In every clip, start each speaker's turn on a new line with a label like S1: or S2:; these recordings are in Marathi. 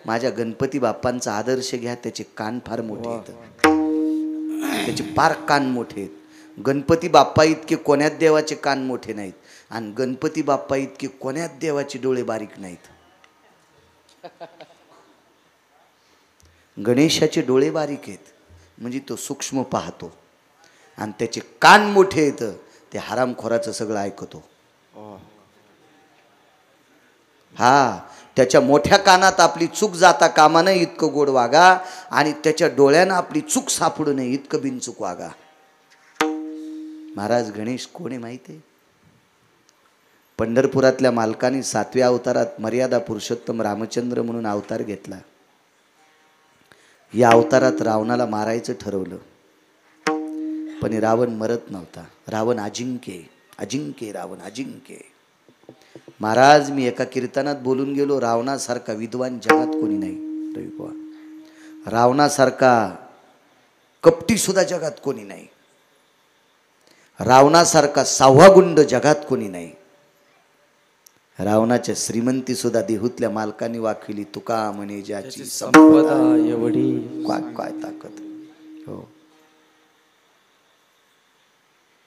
S1: माझ्या गणपती बाप्पांचा आदर्श घ्या, त्याचे कान फार मोठे आहेत, त्याचे फार कान मोठे आहेत. गणपती बाप्पा इतके कोण्यात देवाचे कान मोठे नाहीत, आणि गणपती बाप्पा इतके कोण्यात देवाचे डोळे बारीक नाहीत. गणेशाचे डोळे बारीक आहेत म्हणजे तो सूक्ष्म पाहतो, आणि त्याचे कान मोठे आहेत, ते हरामखोराचं सगळं ऐकतो. हा, त्याच्या मोठ्या कानात आपली चूक जाता कामा नये इतकं गोड वागा, आणि त्याच्या डोळ्यानं आपली चूक सापडू नये इतकं बिनचूक वागा. महाराज गणेश कोण आहे माहिती आहे? पंढरपुरातल्या मालकाने 7व्या अवतारात मर्यादा पुरुषोत्तम रामचंद्र म्हणून अवतार घेतला. या अवतारात रावणाला मारायचं ठरवलं, पण रावण मरत नव्हता. रावण अजिंक्य, अजिंक्य रावण अजिंक्य. महाराज मी एका कीर्तनात बोलून गेलो, रावणासारखा विद्वान जगात कोणी नाही. रविकुमार, रावणासारखा कपटी सुद्धा जगात कोणी नाही, रावणासारखा सावहागुंड जगात कोणी नाही. रावणाच्या श्रीमंती सुद्धा देहूतल्या मालकाने वाखविली. तुका म्हणे ज्याची संपदा एवढी, काय ताकद. हो,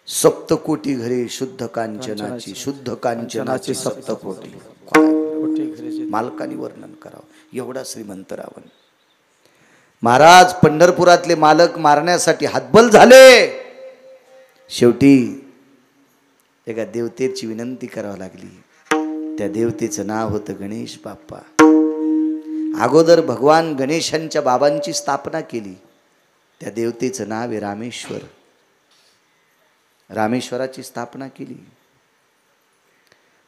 S1: सप्तकोटी घरे शुद्ध कांचनाची, शुद्ध कांचनाची सप्तकोटी. मालकाने वर्णन करावं एवढा श्रीमंत रावण. महाराज पंढरपुरातले मालक मारण्यासाठी हातबल झाले. शेवटी एका देवतेची विनंती करावी लागली. त्या देवतेचं नाव होतं गणेश बाप्पा. अगोदर भगवान गणेशांच्या बाबांची स्थापना केली. त्या देवतेचं नाव आहे रामेश्वर. रामेश्वराची स्थापना केली.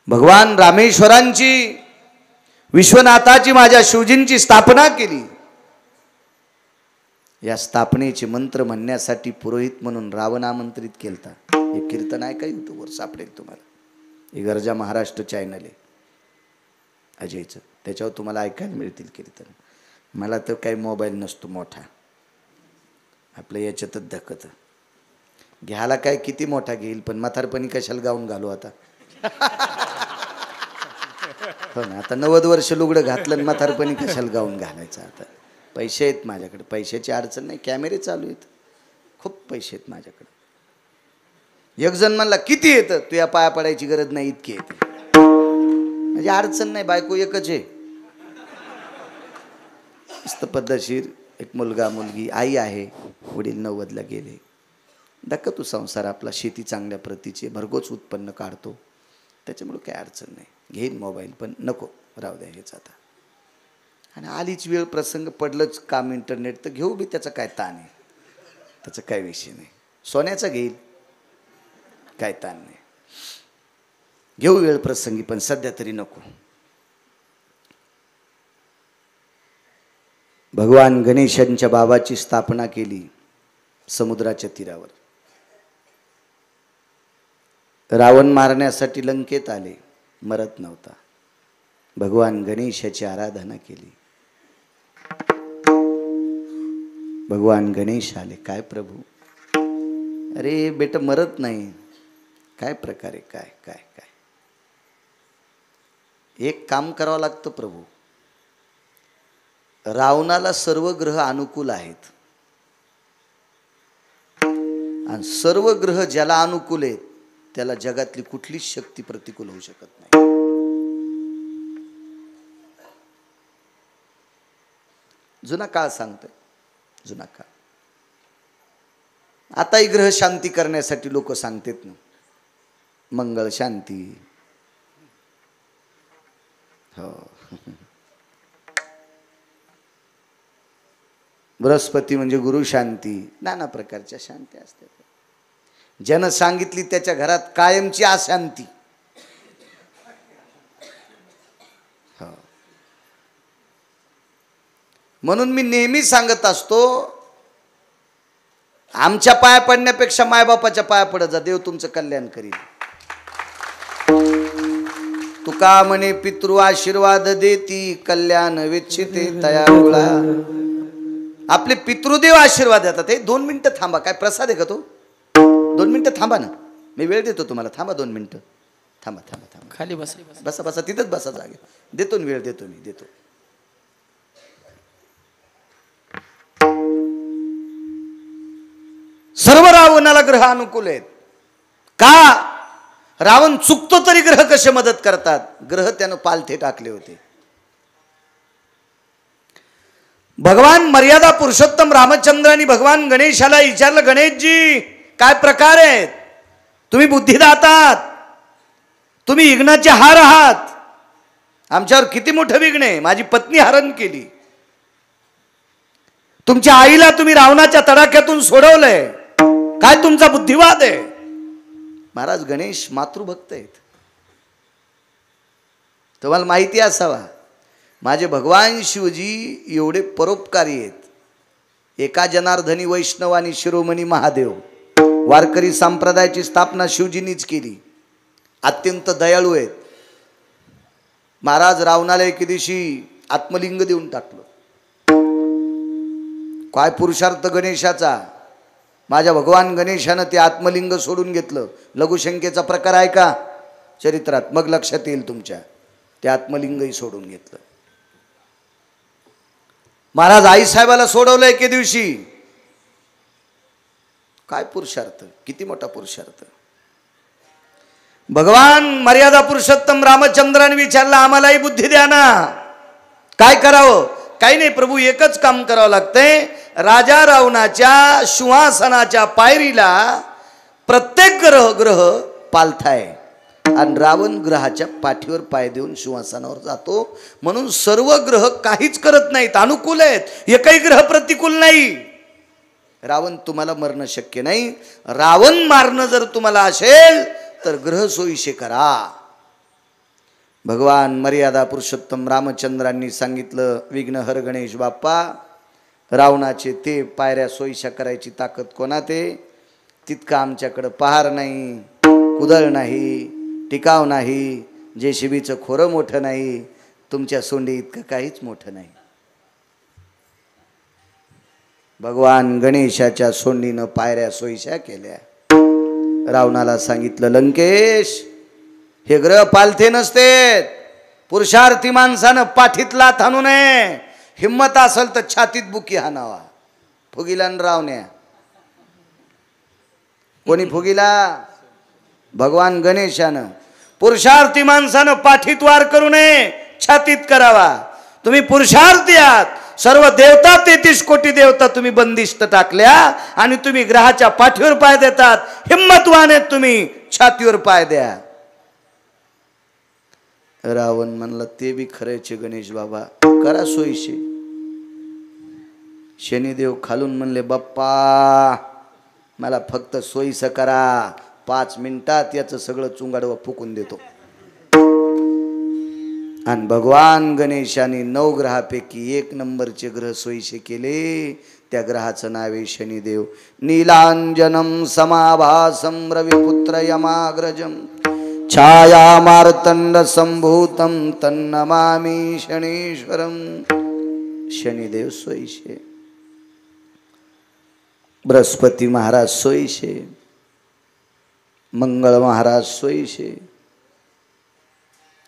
S1: भगवान रामेश्वरांची, विश्वनाथाची, माझ्या शिवजींची स्थापना केली. या स्थापनेचे मंत्र म्हणण्यासाठी पुरोहित म्हणून रावण आमंत्रित केलता. हे कीर्तन आहे का युट्यूबवर सापडेल तुम्हाला. हे गरजा महाराष्ट्र चॅनल आहे अजयचं, त्याच्यावर तुम्हाला ऐकायला मिळतील कीर्तन. मला तर काही मोबाईल नसतो मोठा, आपल्या याच्यातच धकत. घ्यायला काय किती मोठा घेईल, पण म्हातारपणी कशाला गाऊन घालू आता. हो ना, आता 90 वर्ष लुगडं घातलं आणि म्हातारपणी कशाला गाऊन घालायचं. आता पैसे आहेत माझ्याकडे, पैशाची अडचण नाही, कॅमेरे चालू आहेत, खूप पैसे आहेत माझ्याकडे. एक जण म्हणला किती येतं, तू या पाया पडायची गरज नाही इतकी येते. म्हणजे अडचण नाही, बायको एकच आहे, मस्त पद्धतशीर एक मुलगा मुलगी, आई आहे, वडील 90ला गेले. धक्का तू संसार आपला, शेती चांगल्या प्रतीची, भरघोस उत्पन्न काढतो, त्याच्यामुळे काही अडचण नाही. घेईन मोबाईल, पण नको राहू द्या हेच आता. आणि आलीच वेळ प्रसंग पडलंच काम इंटरनेट तर घेऊ बी, त्याचा काय ताण आहे, त्याचा काय विषय नाही. सोन्याचा घेईल, काय ताण नाही, घेऊ वेळ प्रसंगी, पण सध्या तरी नको. भगवान गणेशांच्या बाबाची स्थापना केली समुद्राच्या तीरावर. रावण मारण्यासाठी लंकेत आले, मरत नव्हता. भगवान गणेशाची आराधना केली. भगवान गणेश आले. काय प्रभू, अरे बेटा मरत नाही, काय प्रकारे, काय काय काय. एक काम करावं लागतं प्रभू. रावणाला सर्व ग्रह अनुकूल आहेत, आणि सर्व ग्रह ज्याला अनुकूल आहेत त्याला जगातली कुठलीच शक्ती प्रतिकूल होऊ शकत नाही. जुना काळ सांगतोय, जुना काळ. आताही ग्रह शांती करण्यासाठी लोक सांगतात ना, मंगळ शांती. हो, बृहस्पती म्हणजे गुरु शांती, नाना प्रकारच्या शांती असतात. ज्यानं सांगितली त्याच्या घरात कायमची अशांती. हो, म्हणून मी नेहमी सांगत असतो, आमच्या पाया पडण्यापेक्षा मायबापाच्या पाया पडत जा, देव तुमचं कल्याण करील. तुका म्हणे पितृ आशीर्वाद देती, कल्याण वेच्छिते तया गोळा. आपले पितृदेव आशीर्वाद देतात. हे 2 मिनिटं थांबा, काय प्रसाद आहे का तो? 2 मिनिटं थांबा ना, मी वेळ देतो तुम्हाला. थांबा 2 मिनिटं, थांबा थांबा थांबा,
S2: खाली बसा
S1: बसा बसा, तिथंच बसा जागे. देतो ना वेळ, देतो मी, देतो. रावणाला ग्रह अनुकूल आहेत का? रावण चुकतो तरी ग्रह कसे मदत करतात? ग्रह त्यानं पालथे टाकले होते. भगवान मर्यादा पुरुषोत्तम रामचंद्रांनी भगवान गणेशाला विचारलं, गणेशजी काय प्रकार आहेत? तुम्ही बुद्धिदाता आहात, तुम्ही विघ्नाचे हार आहात, आमच्यावर किती मोठं विघ्न आहे. माझी पत्नी हरण केली, तुमच्या आईला तुम्ही रावणाच्या तडाख्यातून सोडवलंय, काय तुमचा बुद्धिवाद आहे? महाराज गणेश मातृभक्त आहेत. तुम्हाला माहिती असावा, माझे भगवान शिवजी एवढे परोपकारी आहेत. एका जनार्दनी वैष्णव आणि शिरोमणी महादेव वारकरी संप्रदायाची स्थापना शिवजींनीच केली. अत्यंत दयाळू आहेत. महाराज रावणाला एके दिवशी आत्मलिंग देऊन टाकलं. काय पुरुषार्थ गणेशाचा! माझ्या भगवान गणेशानं ते आत्मलिंग सोडून घेतलं. लघुशंकेचा प्रकार आहे का चरित्रात? मग लक्षात येईल तुमच्या. ते आत्मलिंगही सोडून घेतलं. महाराज आईसाहेबाला सोडवलं एके दिवशी. काय पुरुषार्थ, किती मोठा पुरुषार्थ! भगवान मर्यादा पुरुषोत्तम रामचंद्राने विचारलं, आम्हालाही बुद्धी द्या ना, काय करावं? काही नाही प्रभू, एकच काम करावं लागतंय. राजा रावणाच्या सिंहासनाच्या पायरीला प्रत्येक ग्रह पालथाय आणि रावण ग्रहाच्या पाठीवर पाय देऊन सिंहासनावर जातो. म्हणून सर्व ग्रह काहीच करत नाहीत, अनुकूल आहेत. एकही ग्रह प्रतिकूल नाही. रावण तुम्हाला मरणं शक्य नाही. रावण मारणं जर तुम्हाला असेल तर ग्रह सोयीशे करा. भगवान मर्यादा पुरुषोत्तम रामचंद्रांनी सांगितलं, विघ्नहर गणेश बाप्पा, रावणाचे ते पायऱ्या सोयीशा करायची ताकद कोणात आहे? तितका आमच्याकडं पहार नाही, कुदळ नाही, टिकाव नाही, जेसीबीचं खोरं मोठं नाही, तुमच्या सोंडी इतकं काहीच मोठं नाही. भगवान गणेशाच्या सोंडीनं पायऱ्या सोयीशा केल्या. रावणाला सांगितलं, लंकेश, हे ग्रह पालथे नसते. पुरुषार्थी माणसानं पाठीत लाथ आणू नये. हिम्मत असेल तर छातीत बुकी हाणावा. फुगिला न रावण्या. कोणी फुगिला? भगवान गणेशानं. पुरुषार्थी माणसानं पाठीत वार करू नये, छातीत करावा. तुम्ही पुरुषार्थी आहात. सर्व देवता 33 कोटी देवता तुम्ही बंदिस्त टाकल्या आणि तुम्ही ग्रहाच्या पाठीवर पाय देतात. हिम्मतवान आहेत तुम्ही, छातीवर पाय द्या. रावण म्हणला, ते बी खरेचे गणेश बाबा, करा सोयीशे. शनिदेव खालून म्हणले, बाप्पा मला फक्त सोयीचं करा, 5 मिनिटात याचं सगळं चुंगाडवा फुकून देतो. आणि भगवान गणेशाने 9 ग्रहापैकी 1 नंबरचे ग्रह सोयीशे केले. त्या ग्रहाचं नाव आहे शनिदेव. नीलांजनम समाभासम रविपुत्र यमाग्रजम छाया मार्तंड संभूतम तन्नमामि शनीश्वरम. शनिदेव सोयीशे, बृहस्पती महाराज सोयीशे, मंगळ महाराज सोयीशे,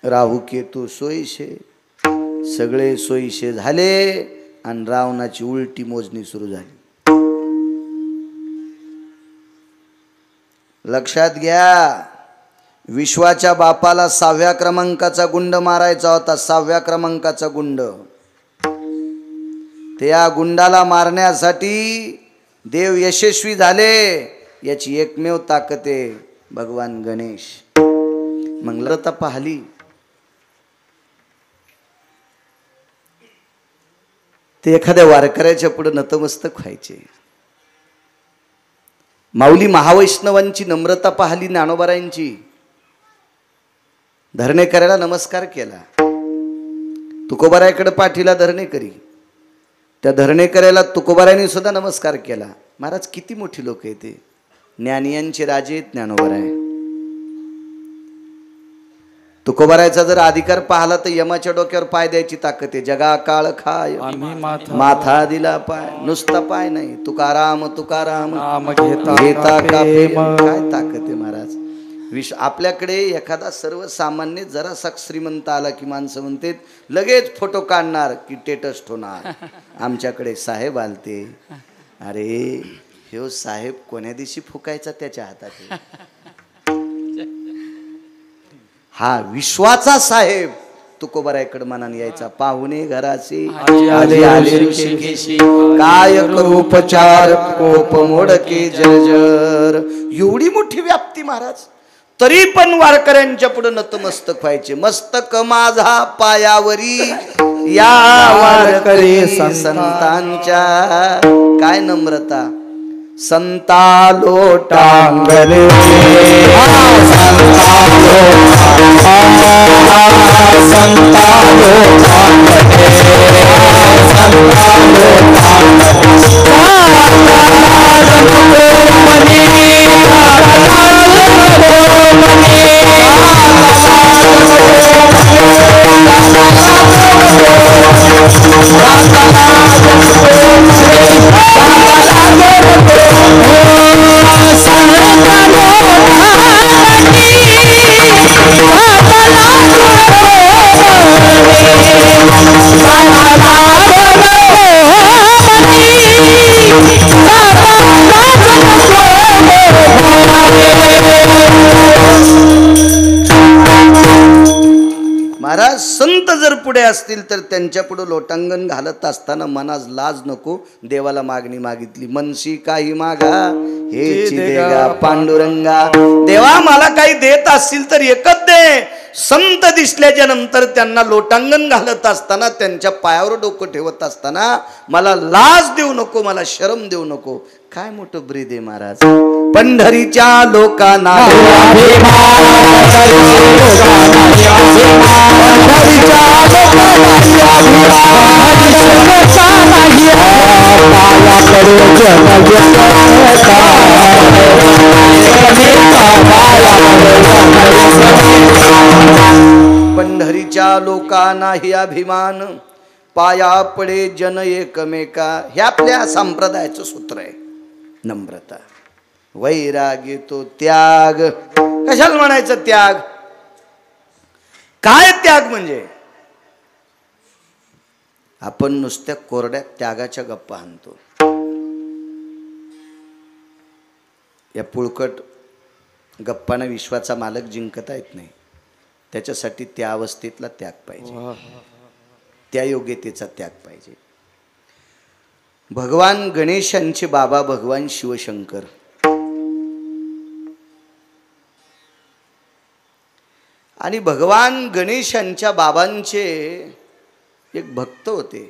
S1: राहू केतू सोयीशे, सगळे सोयीशे झाले आणि रावणाची उलटी मोजणी सुरू झाली. लक्षात घ्या, विश्वाच्या बापाला 6व्या क्रमांकाचा गुंड मारायचा होता. 6व्या क्रमांकाचा गुंड. त्या गुंडाला मारण्यासाठी देव यशस्वी झाले. याची एकमेव ताकद आहे भगवान गणेश. मंगलता पाहली. ते एखाद्या वारकऱ्याच्या पुढे नतमस्तक व्हायचे. माऊली महावैष्णवांची नम्रता पाहली ज्ञानोबारायांची. धरणे करायला नमस्कार केला. तुकोबारायकडे पाठीला धरणे करी. त्या धरणे करायला तुकोबारायांनी सुद्धा नमस्कार केला. महाराज किती मोठी लोक आहेत ते. ज्ञानियांचे राजे ज्ञानोबाराय. तुकोबारायचा जर अधिकार पाहला तर यमाच्या डोक्यावर पाय द्यायची ताकद आहे. जगा काळ खाय माथा दिला पाय. नुसता पाय नाही, तुकाराम तुकाराम घेता कापे. काय ताकद आहे महाराज. आपल्याकडे एखादा सर्वसामान्य जरासा श्रीमंत आला की माणसं म्हणतात लगेच फोटो काढणार की टेटस होणार. आमच्याकडे साहेब आलते. अरे ह्यो साहेब कोण्या दिवशी फुकायचा त्याच्या हातात. हा विश्वाचा साहेब तुकोबरायकडे मनाने यायचा. पाहुणे घराचे आले आले ऋषिकेशी, काय करू उपचार कोप मोडके जर्जर. एवढी मोठी व्याप्ती महाराज, तरी पण वारकऱ्यांच्या पुढे नतमस्तक व्हायचे. मस्तक माझा पायावरी या वारकरी संतांच्या. काय नम्रता. संता लोटांगणे महाराज. संत जर पुढे असतील तर त्यांच्या पुढे लोटांगण घालत असताना मनास लाज नको. देवाला मागणी मागितली. मनसी काही मागा हे देगा पांडुरंगा. देवा मला काही देत असतील तर एकच दे. संत दिसल्याच्या नंतर त्यांना लोटांगण घालत असताना, त्यांच्या पायावर डोकं ठेवत असताना मला लाज देऊ नको, मला शरम देऊ नको. काय मोठं ब्रीद आहे महाराज. पंढरीच्या लोकांना पंढरीच्या लोकांनाही अभिमान, पाया पडे जन एकमेका. हे आपल्या संप्रदायाचं सूत्र आहे. नम्रता, वैराग्य, तो त्याग. कशाला म्हणायचं त्याग? काय त्याग म्हणजे? आपण नुसत्या कोरड्या त्यागाच्या गप्पा आणतो. या पुळकट गप्पांना विश्वाचा मालक जिंकता येत नाही. त्याच्यासाठी त्या अवस्थेतला त्याग पाहिजे, त्या योग्यतेचा त्याग पाहिजे. भगवान गणेशांचे बाबा भगवान शिवशंकर आणि भगवान गणेशांच्या बाबांचे एक भक्त होते.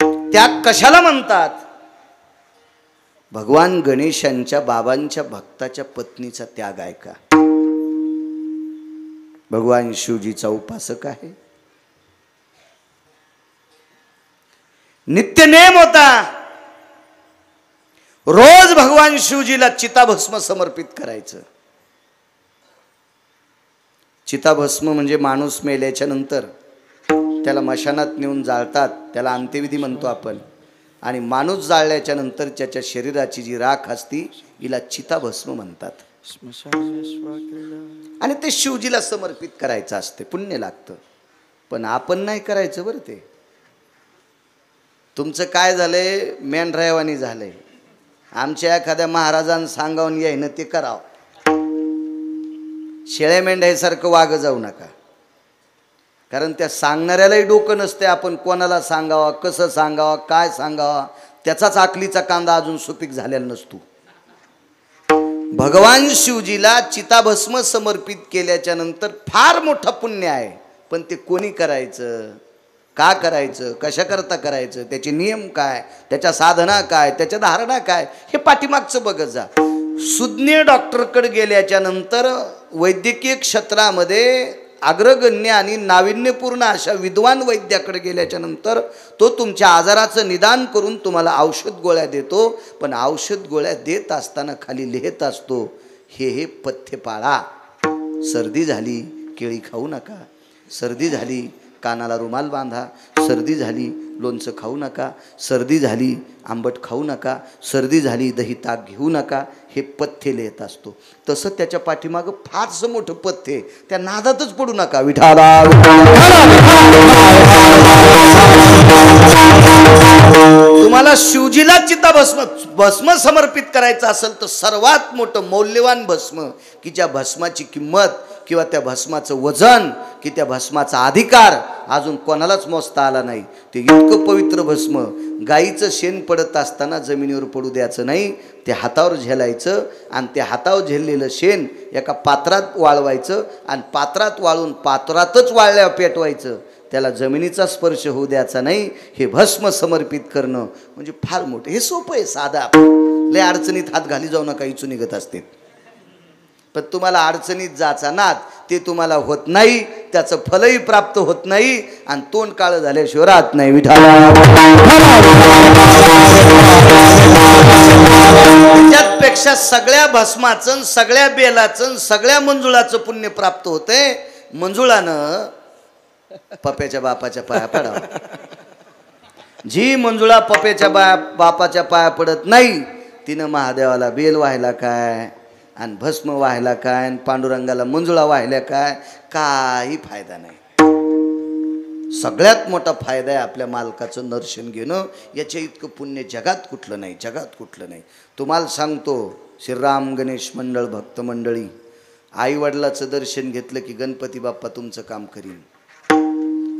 S1: त्याग कशाला म्हणतात? भगवान गणेशांच्या बाबांच्या भक्ताच्या पत्नीचा त्याग आहे का? भगवान शिवजीचा उपासक आहे. नित्यनेम होता रोज भगवान शिवजीला चिताभस्म समर्पित करायचं. चिताभस्म म्हणजे माणूस मेल्याच्या नंतर त्याला मशानात नेऊन जाळतात, त्याला अंत्यविधी म्हणतो आपण. आणि माणूस जाळल्याच्या नंतर त्याच्या शरीराची जी राख असती हिला चिताभस्म म्हणतात. आणि ते शिवजीला समर्पित करायचं असते, पुण्य लागतं. पण आपण नाही करायचं बरं. ते तुमचं काय झालंय, मेंढरायवानी झालंय. आमच्या एखाद्या महाराजांना सांगावून यायनं ते करावं. शेळ्या मेंढ्यासारखं वागं जाऊ नका. कारण त्या सांगणाऱ्यालाही डोकं नसते. आपण कोणाला सांगावा, कसं सांगावा, काय सांगावा, त्याचाच आकलीचा कांदा अजून सुपीक झालेला नसतो. भगवान शिवजीला चिताभस्म समर्पित केल्याच्या नंतर फार मोठं पुण्य आहे. पण ते कोणी करायचं, का करायचं, कशा करता करायचं, त्याचे नियम काय, त्याच्या साधना काय, त्याच्या धारणा काय, हे पाठीमागचं बघत जा. सुज्ञ डॉक्टरकडे गेल्याच्या नंतर वैद्यकीय क्षेत्रामध्ये अग्रगण्य आणि नाविन्यपूर्ण अशा विद्वान वैद्याकडे गेल्याच्या नंतर तो तुमच्या आजाराचं निदान करून तुम्हाला औषध गोळ्या देतो. पण औषध गोळ्या देत असताना खाली लिहित असतो, हे पथ्य पाळा. सर्दी झाली केळी खाऊ नका, सर्दी झाली कानाला रुमाल बांधा, सर्दी झाली लोणचं खाऊ नका, सर्दी झाली आंबट खाऊ नका, सर्दी झाली दही ताक घेऊ नका. हे पथ्य लिहित असतो. तसं त्याच्या पाठीमागं फारसं मोठं पथ्य. त्या नादातच पडू नका. विठाला तुम्हाला शिवजीला चिता भस्म समर्पित करायचं असेल तर सर्वात मोठं मौल्यवान भस्म, की ज्या भस्माची किंमत किंवा त्या भस्माचं वजन की त्या भस्माचा अधिकार अजून कोणालाच मोजता आला नाही, ते इतकं पवित्र भस्म. गाईचं शेण पडत असताना जमिनीवर पडू द्यायचं नाही, ते हातावर झेलायचं आणि ते हातावर झेललेलं शेण एका पात्रात वाळवायचं आणि पात्रात वाळून पात्रातच वाळल्यावर पेटवायचं, त्याला जमिनीचा स्पर्श होऊ द्यायचा नाही. हे भस्म समर्पित करणं म्हणजे फार मोठं. हे सोपं आहे, साधं. लय अडचणीत हात घाली जाऊ नका, इचून निघत असते. पण तुम्हाला अडचणीत जाचा नाद ते तुम्हाला होत नाही, त्याचं फलही प्राप्त होत नाही आणि तोंड काळं झाल्याशिवाय राहत नाही. त्यापेक्षा सगळ्या भस्माचं, सगळ्या बेलाचं, सगळ्या मंजुळाचं पुण्य प्राप्त होतंय. मंजुळानं पप्याच्या बापाच्या पाया पडावा. जी मंजुळा पप्याच्या बापाच्या पाया पडत नाही तिनं महादेवाला बेल व्हायला काय आणि भस्म व्हायला काय आणि पांडुरंगाला मंजुळा व्हायला काय, काही फायदा नाही. सगळ्यात मोठा फायदा आहे आपल्या मालकाचं दर्शन घेणं. याच्या इतकं पुण्य जगात कुठलं नाही, जगात कुठलं नाही. तुम्हाला सांगतो, श्रीराम गणेश मंडळ भक्त मंडळी, आई वडिलाचं दर्शन घेतलं की गणपती बाप्पा तुमचं काम करीन.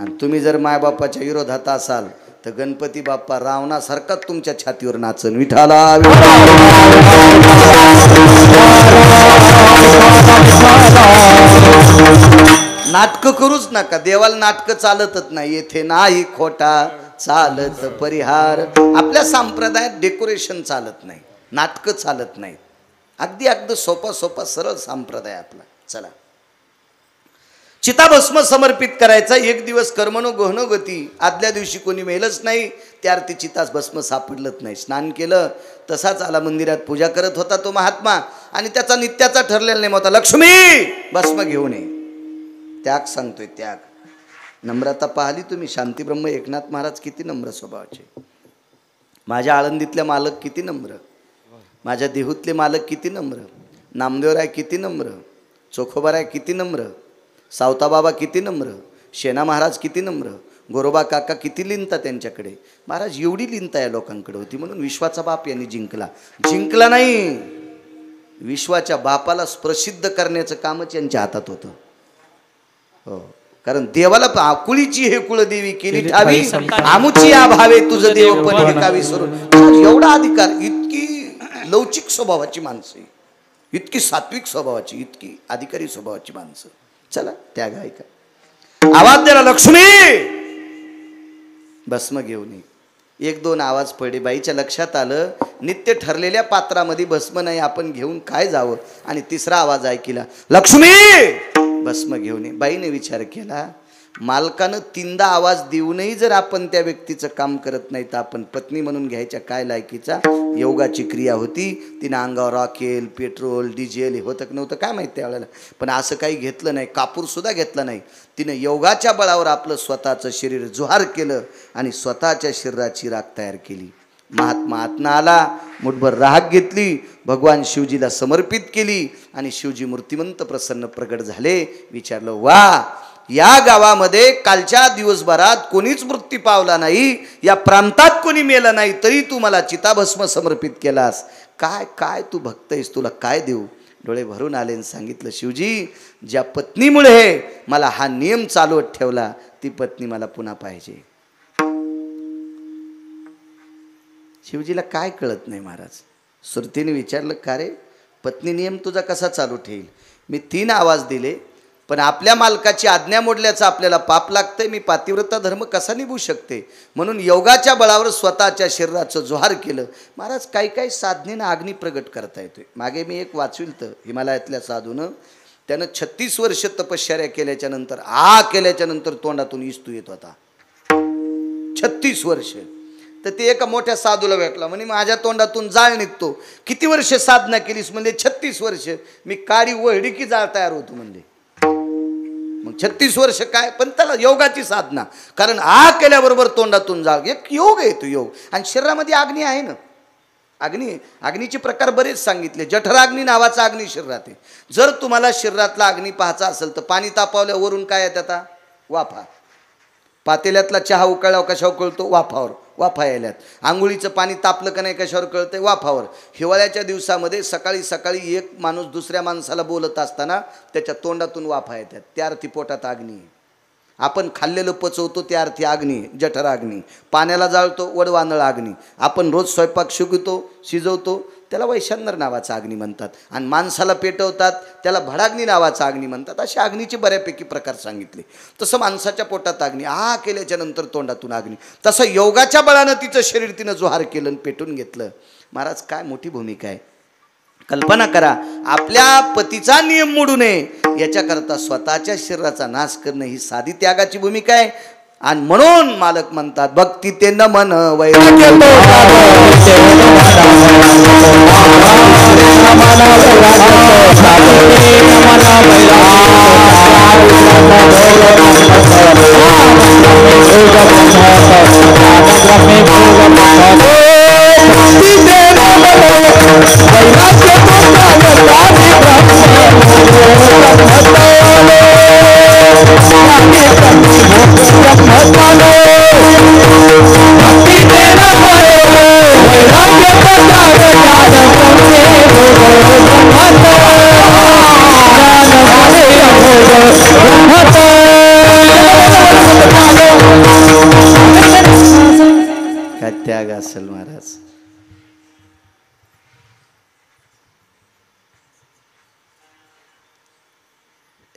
S1: आणि तुम्ही जर मायबापाच्या विरोधात असाल तर गणपती बाप्पा रावणासारखा तुमच्या छातीवर नाचन. विठाला नाटक करूच नका. देवाला नाटक चालतच नाही. येथे नाही खोटा चालत परिहार. आपल्या संप्रदायात डेकोरेशन चालत नाही, नाटक चालत नाही. अगदी सोपा सोपा सरळ संप्रदाय आपला. चला, चिताभस्म समर्पित करायचा. एक दिवस कर्मणो गहनो गती. आदल्या दिवशी कोणी मेलच नाही, त्या अर्थी चितास भस्म सापडलंच नाही. स्नान केलं, तसाच आला मंदिरात. पूजा करत होता तो महात्मा आणि त्याचा नित्याचा ठरलेला नेम होता, लक्ष्मी भस्म घेऊन ये. त्याग सांगतोय, त्याग. नम्रता पाहिली तुम्ही. शांतीब्रह्म एकनाथ महाराज किती नम्र स्वभावाचे. माझ्या आळंदीतले मालक किती नम्र, माझ्या देहूतले मालक किती नम्र, नामदेवराय किती नम्र, चोखोबाराय किती नम्र, सावताबाबा किती नम्र, शेना महाराज किती नम्र, गोरोबा काका किती लिनता त्यांच्याकडे. महाराज एवढी लिनता या लोकांकडे होती म्हणून विश्वाचा बाप यांनी जिंकला नाही. विश्वाच्या बापाला प्रसिद्ध करण्याचं कामच यांच्या हातात होतं. हो, कारण देवाला आकुळीची हे कुळदेवी केली ठावी, आमुची आभावे तुझं देव पण हे कावी सरून. एवढा अधिकार. इतकी लवचिक स्वभावाची माणसं, इतकी सात्विक स्वभावाची, इतकी अधिकारी स्वभावाची माणसं. चला, त्याग ऐका. आवाज दिला, लक्ष्मी भस्म घेऊन ये. एक दोन आवाज पडले. बाईच्या लक्षात आलं नित्य ठरलेल्या पात्रामध्ये भस्म नाही, आपण घेऊन काय जावं. आणि तिसरा आवाज ऐकला, लक्ष्मी भस्म घेऊन ये. बाईने विचार केला, मालकानं तीनदा आवाज देऊनही जर आपण त्या व्यक्तीचं काम करत नाही तर आपण पत्नी म्हणून घ्यायच्या काय लायकीचा. योगाची क्रिया होती. तिनं अंगावर रॉकेल, पेट्रोल, डिझेल हे होतं की नव्हतं काय माहिती त्यावेळेला, पण असं काही घेतलं नाही, कापूर सुद्धा घेतला नाही. तिनं योगाच्या बळावर आपलं स्वतःचं शरीर जुहार केलं आणि स्वतःच्या शरीराची राख तयार केली. महात्मा आत्मा आला, मुठभर राख घेतली, भगवान शिवजीला समर्पित केली आणि शिवजी मूर्तिमंत प्रसन्न प्रगट झाले. विचारलं, वा, या गावामध्ये कालच्या दिवसभरात कोणीच मृत्यू पावला नाही, या प्रांतात कोणी मेला नाही, तरी तू मला चिताभस्म समर्पित केलास. काय काय तू भक्त आहेस, तुला काय देऊ. डोळे भरून आले आणि सांगितलं, शिवजी, ज्या पत्नीमुळे मला हा नियम चालवत ठेवला ती पत्नी मला पुन्हा पाहिजे. शिवजीला काय कळत नाही महाराज. सुरतीने विचारलं, का रे पत्नी नियम तुझा कसा चालू ठेईल. मी 3 आवाज दिले पण आपल्या मालकाची आज्ञा मोडल्याचं आपल्याला पाप लागतंय. मी पातिव्रता धर्म कसा निभू शकते. म्हणून योगाच्या बळावर स्वतःच्या शरीराचं जोहार केलं. महाराज, काही काही साधनेनं अग्नी प्रगट करता येतोय. मागे मी एक वाचविल तर हिमालयातल्या साधूनं, त्यानं 36 वर्ष तपश्चर्या केल्याच्या नंतर तोंडातून इस्तू येत होता. 36 वर्ष. तर ते एका मोठ्या साधूला भेटला, म्हणे माझ्या तोंडातून जाळ निघतो. किती वर्ष साधना केलीस. म्हणजे 36 वर्ष. मी काळी वहडी की जाळ तयार होतो म्हणले. मग 36 वर्ष काय, पण त्याला योगाची साधना. कारण केल्याबरोबर तोंडातून जाळ, एक योग आहे तो योग. आणि शरीरामध्ये अग्नी आहे ना, अग्नीचे प्रकार बरेच सांगितले. जठराग्नी नावाचा अग्नी शरीरात आहे. जर तुम्हाला शरीरातला अग्नी पाहायचा असेल तर पाणी तापवल्यावरून काय येत आता, वाफा. पातेल्यातला चहा उकळल्यावर कशा उकळतो, वाफावर. वाफा यायल्यात. आंघोळीचं पाणी तापलं का नाही कशावर कळतंय? वाफावर. हिवाळ्याच्या दिवसामध्ये सकाळी सकाळी एक माणूस दुसऱ्या माणसाला बोलत असताना त्याच्या तोंडातून वाफा येतात, त्या अर्थी पोटात अग्नी आहे. आपण खाल्लेलं पचवतो त्या अर्थी अग्नी, जठर अग्नी. पाण्याला जाळतो, वडवानळ अग्नी. आपण रोज स्वयंपाक शिजवतो त्याला वैशानर नावाचा अग्नी म्हणतात. आणि माणसाला पेटवतात त्याला भडाग्नी नावाचा अग्नी म्हणतात. असे अग्नीचे बऱ्यापैकी प्रकार सांगितले. तसं माणसाच्या पोटात अग्नी, आ केल्याच्या नंतर तोंडातून अग्नी. तसं योगाच्या बळानं तिचं शरीर तिनं जोहार केलं आणि पेटून घेतलं. महाराज काय मोठी भूमिका आहे. कल्पना करा, आपल्या पतीचा नियम मोडू नये याच्याकरता स्वतःच्या शरीराचा नाश करणं ही साधी त्यागाची भूमिका आहे. आणि म्हणून मालक म्हणतात, भक्ती ते नमन वैराग्य काय त्याग असेल महाराज.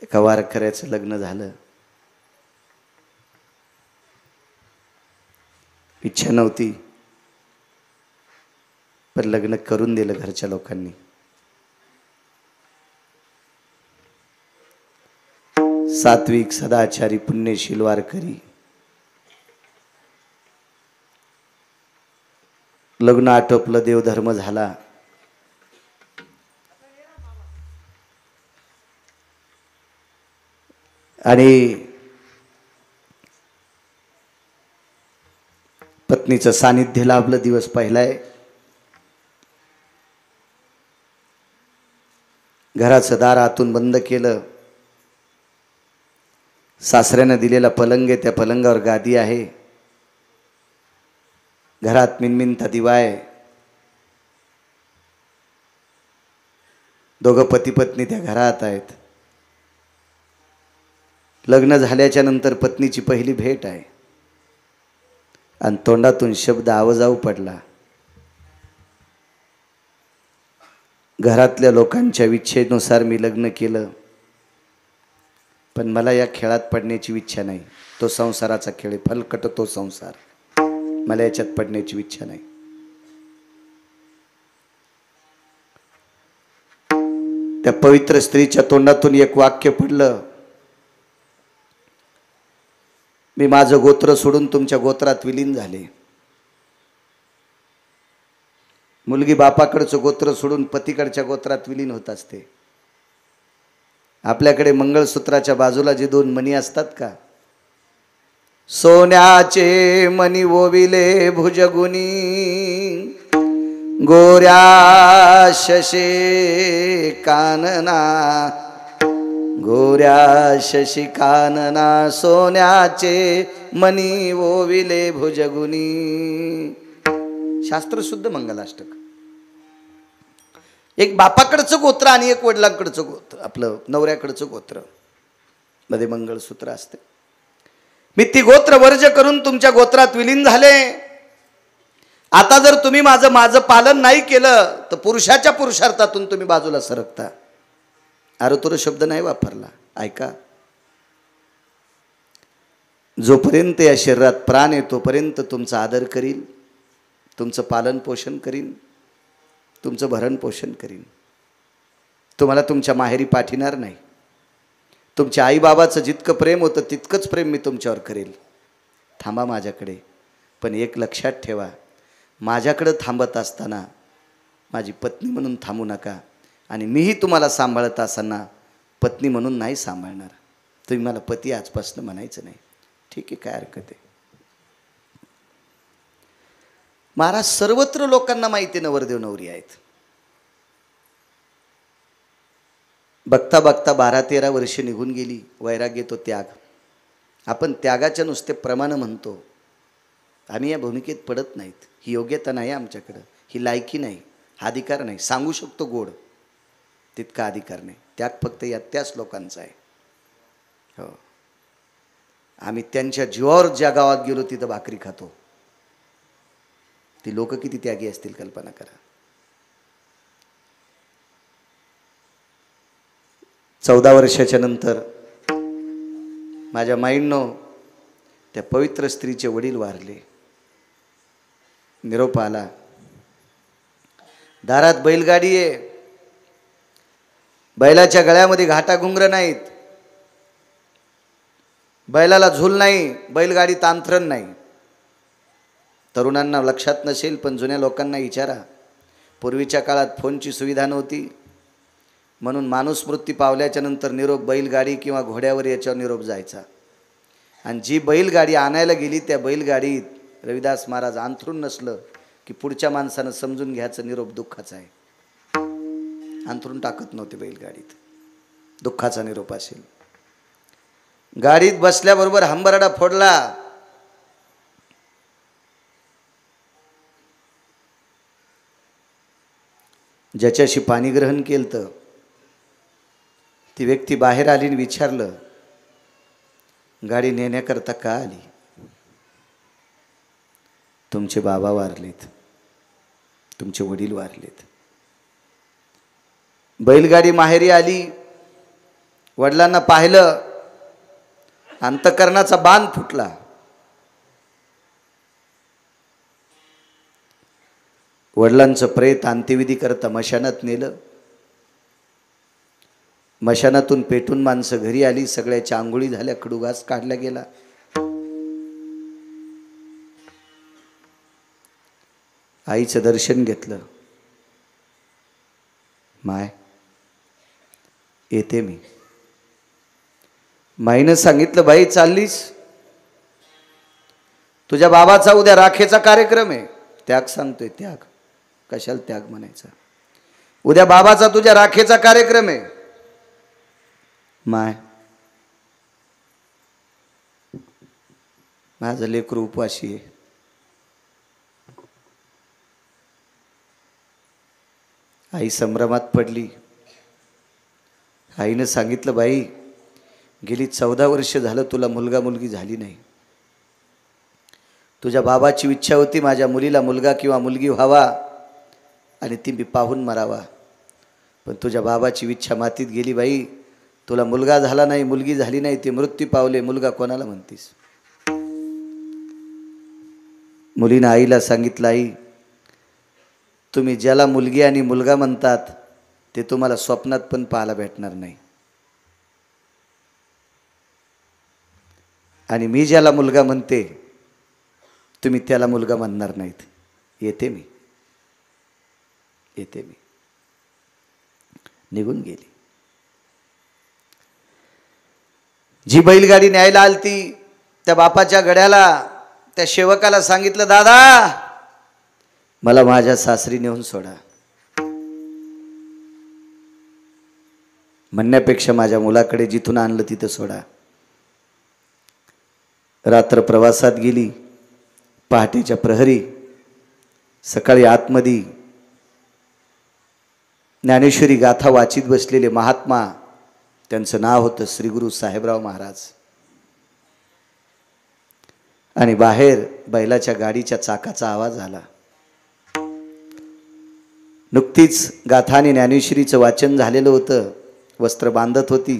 S1: एका वारकऱ्याचं लग्न झालं. इच्छा नव्हती पण लग्न करून दिलं घरच्या लोकांनी. सात्विक सदाचारी पुण्यशील वारकरी. लग्न आटोपलं, देवधर्म झाला. आणि पत्नीचं सानिध्य लाभलं. दिवस पहिला आहे. घराचं दार आतून बंद केलं. सासऱ्यानं दिलेला पलंग आहे, त्या पलंगावर गादी आहे. घरात मिनमिनता दिवा आहे. दोघं पती पत्नी त्या घरात आहेत. लग्न झाल्याच्या नंतर पत्नीची पहिली भेट आहे. आणि तोंडातून शब्द आवाजाऊ पडला, घरातल्या लोकांच्या इच्छेनुसार मी लग्न केलं, पण मला या खेळात पडण्याची इच्छा नाही. तो संसाराचा खेळ आहे, फलकट तो संसार. मला याच्यात पडण्याची इच्छा नाही. त्या पवित्र स्त्रीच्या तोंडातून एक वाक्य पडलं, मी माझं गोत्र सोडून तुमच्या गोत्रात विलीन झाले. मुलगी बापाकडचं गोत्र सोडून पतीकडच्या गोत्रात विलीन होत असते. आपल्याकडे मंगळसूत्राच्या बाजूला जे दोन मणी असतात का, सोन्याचे मणी ओविले भुजगुनी, गोऱ्या शशे कानना, गोऱ्या शशी कानना, सोन्याचे मणी ओविले भुजगुनी. शास्त्रशुद्ध मंगलाष्टक. एक बापाकडचं गोत्र आणि एक वडिलांकडचं गोत्र, आपलं नवऱ्याकडचं गोत्र मध्ये मंगळसूत्र असते. मी ती गोत्र वर्ज करून तुमच्या गोत्रात विलीन झाले. आता जर तुम्ही माझं पालन नाही केलं तर पुरुषाच्या पुरुषार्थातून तुम्ही बाजूला सरकता. आरोतुर शब्द नाही वापरला. ऐका, जोपर्यंत या शरीरात प्राण आहे तोपर्यंत तुमचा आदर करील, तुमचं पालन पोषण करीन, तुमचं भरण पोषण करीन. तुम्हाला तुमच्या माहेरी पाठविणार नाही. तुमच्या आईबाबाचं जितकं प्रेम होतं तितकंच प्रेम मी तुमच्यावर करेल. थांबा माझ्याकडे. पण एक लक्षात ठेवा, माझ्याकडं थांबत असताना माझी पत्नी म्हणून थांबू नका. आणि मीही तुम्हाला सांभाळत असताना पत्नी म्हणून नाही सांभाळणार. तुम्ही मला पती आजपासून म्हणायचं नाही. ठीक आहे, काय हरकत आहे. महाराज, सर्वत्र लोकांना माहिती नवरदेव नवरी आहेत. बघता बघता 12-13 वर्ष निघून गेली. वैराग्य तो त्याग. आपण त्यागाच्या नुसते प्रमाण म्हणतो. आम्ही या भूमिकेत पडत नाहीत. ही योग्यता नाही आमच्याकडं, ही लायकी नाही, हा अधिकार नाही. सांगू शकतो गोड, तितका अधिकार नाही. त्याग फक्त या त्याच लोकांचा आहे. हो, आम्ही त्यांच्या जीवावर ज्या गावात गेलो तिथं भाकरी खातो. ती लोक किती त्यागी असतील कल्पना करा. 14 वर्षाच्या नंतर माझ्या माईंनो त्या पवित्र स्त्रीचे वडील वारले. निरोप आला. दारात बैलगाडी आहे, बैलाच्या गळ्यामध्ये घाटाघुंगरं नाहीत, बैलाला झूल नाही, बैलगाडीत अंथरण नाही. तरुणांना लक्षात नसेल पण जुन्या लोकांना विचारा. पूर्वीच्या काळात फोनची सुविधा नव्हती, म्हणून माणूस मृत्यू पावल्याच्या नंतर निरोप बैलगाडी किंवा घोड्यावर याच्यावर निरोप जायचा. आणि जी बैलगाडी आणायला गेली त्या बैलगाडीत रविदास महाराज अंथरून नसलं की पुढच्या माणसानं समजून घ्यायचं निरोप दुःखाचा आहे. अंथरून टाकत नव्हते बैलगाडीत, दुःखाचा निरोप असेल. गाडीत बसल्याबरोबर हंबरडा फोडला. ज्याच्याशी पाणी ग्रहण केलं ती व्यक्ती बाहेर आली आणि विचारलं, गाडी नेण्याकरता का आली? तुमचे बाबा वारलेत, तुमचे वडील वारलेत. बैलगाडी माहेरी आली, वडिलांना पाहिलं, अंतःकरणाचा बांध फुटला. वडिलांचं प्रेत अंत्यविधी करता मशानात नेलं. मशानातून पेटून माणसं घरी आली. सगळ्याच्या आंघोळी झाल्या, कडूघास काढला गेला. आईचं दर्शन घेतलं. माय, येते मी. माईनं सांगितलं, बाई चाललीस? तुझ्या बाबाचा उद्या राखेचा कार्यक्रम आहे. त्याग सांगतोय, त्याग कशाला त्याग म्हणायचा? उद्या बाबाचा तुझ्या राखेचा कार्यक्रम आहे. माय, माझं लेकरू उपवाशी आहे. आई संभ्रमात पडली. आईनं सांगितलं, बाई गेली 14 वर्ष झालं तुला मुलगा मुलगी झाली नाही. तुझ्या बाबाची इच्छा होती माझ्या मुलीला मुलगा किंवा मुलगी व्हावा आणि ती मी पाहून मरावा, पण तुझ्या बाबाची इच्छा मातीत गेली. बाई तुला मुलगा झाला नाही, मुलगी झाली नाही, ते मृत्यू पावले, मुलगा कोणाला म्हणतीस? मुलीनं आईला सांगितलं, आई तुम्ही ज्याला मुलगी आणि मुलगा म्हणतात ते तुम्हाला स्वप्नात पण पाहायला भेटणार नाही, आणि मी ज्याला मुलगा म्हणते तुम्ही त्याला मुलगा म्हणणार नाहीत. येते मी, येते मी. निघून गेली. जी बैलगाडी न्यायला आलती त्या बापाच्या गड्याला, त्या सेवकाला सांगितलं, दादा मला माझ्या सासरी नेऊन सोडा. म्हणण्यापेक्षा माझ्या मुलाकडे जिथून आणलं तिथं सोडा. रात्र प्रवासात गेली. पहाटेच्या प्रहरी सकाळी आतमध्ये ज्ञानेश्वरी गाथा वाचित बसलेले महात्मा, त्यांचं नाव होतं श्री गुरु साहेबराव महाराज. आणि बाहेर बैलाच्या गाडीच्या चाकाचा आवाज आला. नुकतीच गाथा आणि ज्ञानेश्वरीचं वाचन झालेलं होतं. वस्त्र बांधत होती,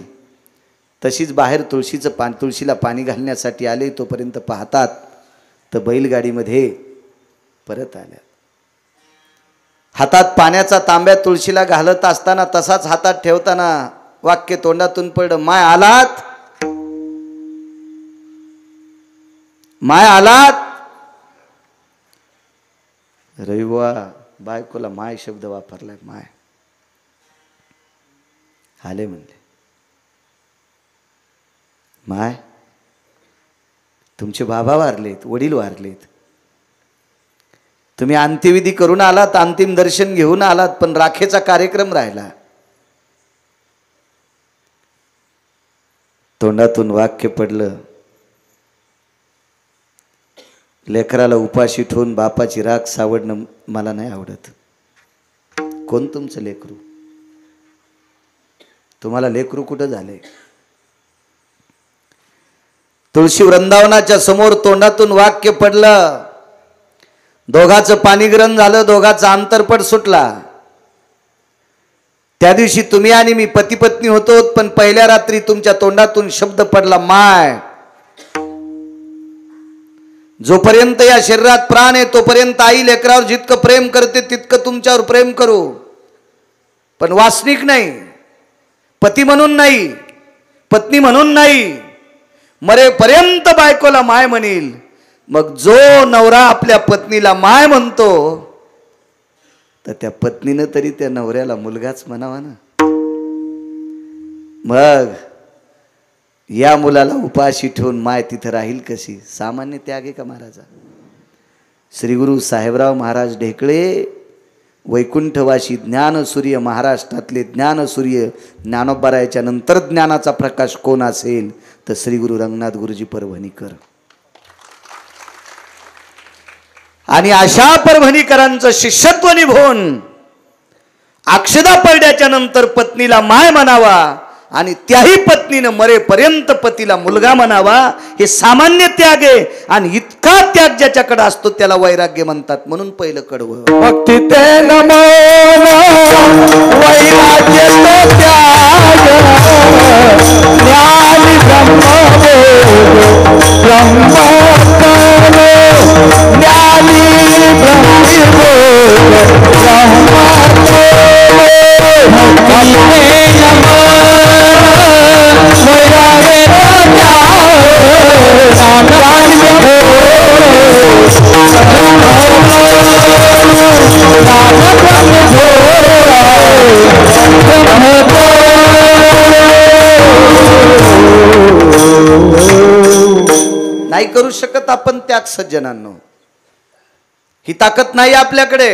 S1: तशीच बाहेर तुळशीला पाणी घालण्यासाठी आले. तोपर्यंत पाहतात तर बैलगाडीमध्ये परत आल्या. हातात पाण्याचा तांब्या तुळशीला घालत असताना तसाच हातात ठेवताना वाक्य तोंडातून पडलं, माय आलात, माय आलात. रविवा बायकोला माय शब्द वापरलाय. माय आले म्हणले. माय तुमचे बाबा वारलेत, वडील वारलेत, तुम्ही अंत्यविधी करून आलात, अंतिम दर्शन घेऊन आलात, पण राखेचा कार्यक्रम राहिला. तोंडातून वाक्य पडलं, लेकराला उपाशी ठेवून बापाची राख सावडणं मला नाही आवडत. कोण तुमचं लेकरू? तुम्हाला लेकरू कुठं झालंय? तुळशी वृंदावनाच्या समोर तोंडातून वाक्य पडलं, दोघाचं पाणीग्रहण झालं, दोघाचा अंतरपट सुटला. त्या दिवशी तुम्ही आणि मी पती पत्नी होतो, पण पहिल्या रात्री तुमच्या तोंडातून शब्द पडला माय. जोपर्यंत या शरीरात प्राण आहे तोपर्यंत आई लेकरावर जितकं प्रेम करते तितकं तुमच्यावर प्रेम करू, पण वासनिक नाही, पती म्हणून नाही, पत्नी म्हणून नाही. मरेपर्यंत बायकोला माय म्हणील. मग जो नवरा आपल्या पत्नीला माय म्हणतो तर त्या पत्नीनं तरी त्या नवऱ्याला मुलगाच म्हणावा ना. मग या मुलाला उपाशी ठेवून माय तिथं राहील कशी? सामान्य त्याग आहे का महाराजा? श्री गुरु साहेबराव महाराज ढेकळे वैकुंठवासी ज्ञानसूर्य, महाराष्ट्रातले ज्ञानसूर्य. ज्ञानोबारायाच्या नंतर ज्ञानाचा प्रकाश कोण असेल तर श्री गुरु रंगनाथ गुरुजी परभणीकर. आणि अशा परभणीकरांचं शिष्यत्व निभवून अक्षदा पडल्याच्या नंतर पत्नीला माय म्हणावा आणि त्याही पत्नीनं मरेपर्यंत पतीला मुलगा म्हणावा, हे सामान्य त्याग आहे. आणि इतका त्याग ज्याच्याकडे असतो त्याला वैराग्य म्हणतात. म्हणून पहिलं कडवं
S2: भक्ती ते नमो वैराग्य तो त्याग ज्ञानी ज्ञानी
S1: नाही करू शकत आपण त्याग सज्जनांनो. ही ताकद नाही आपल्याकडे.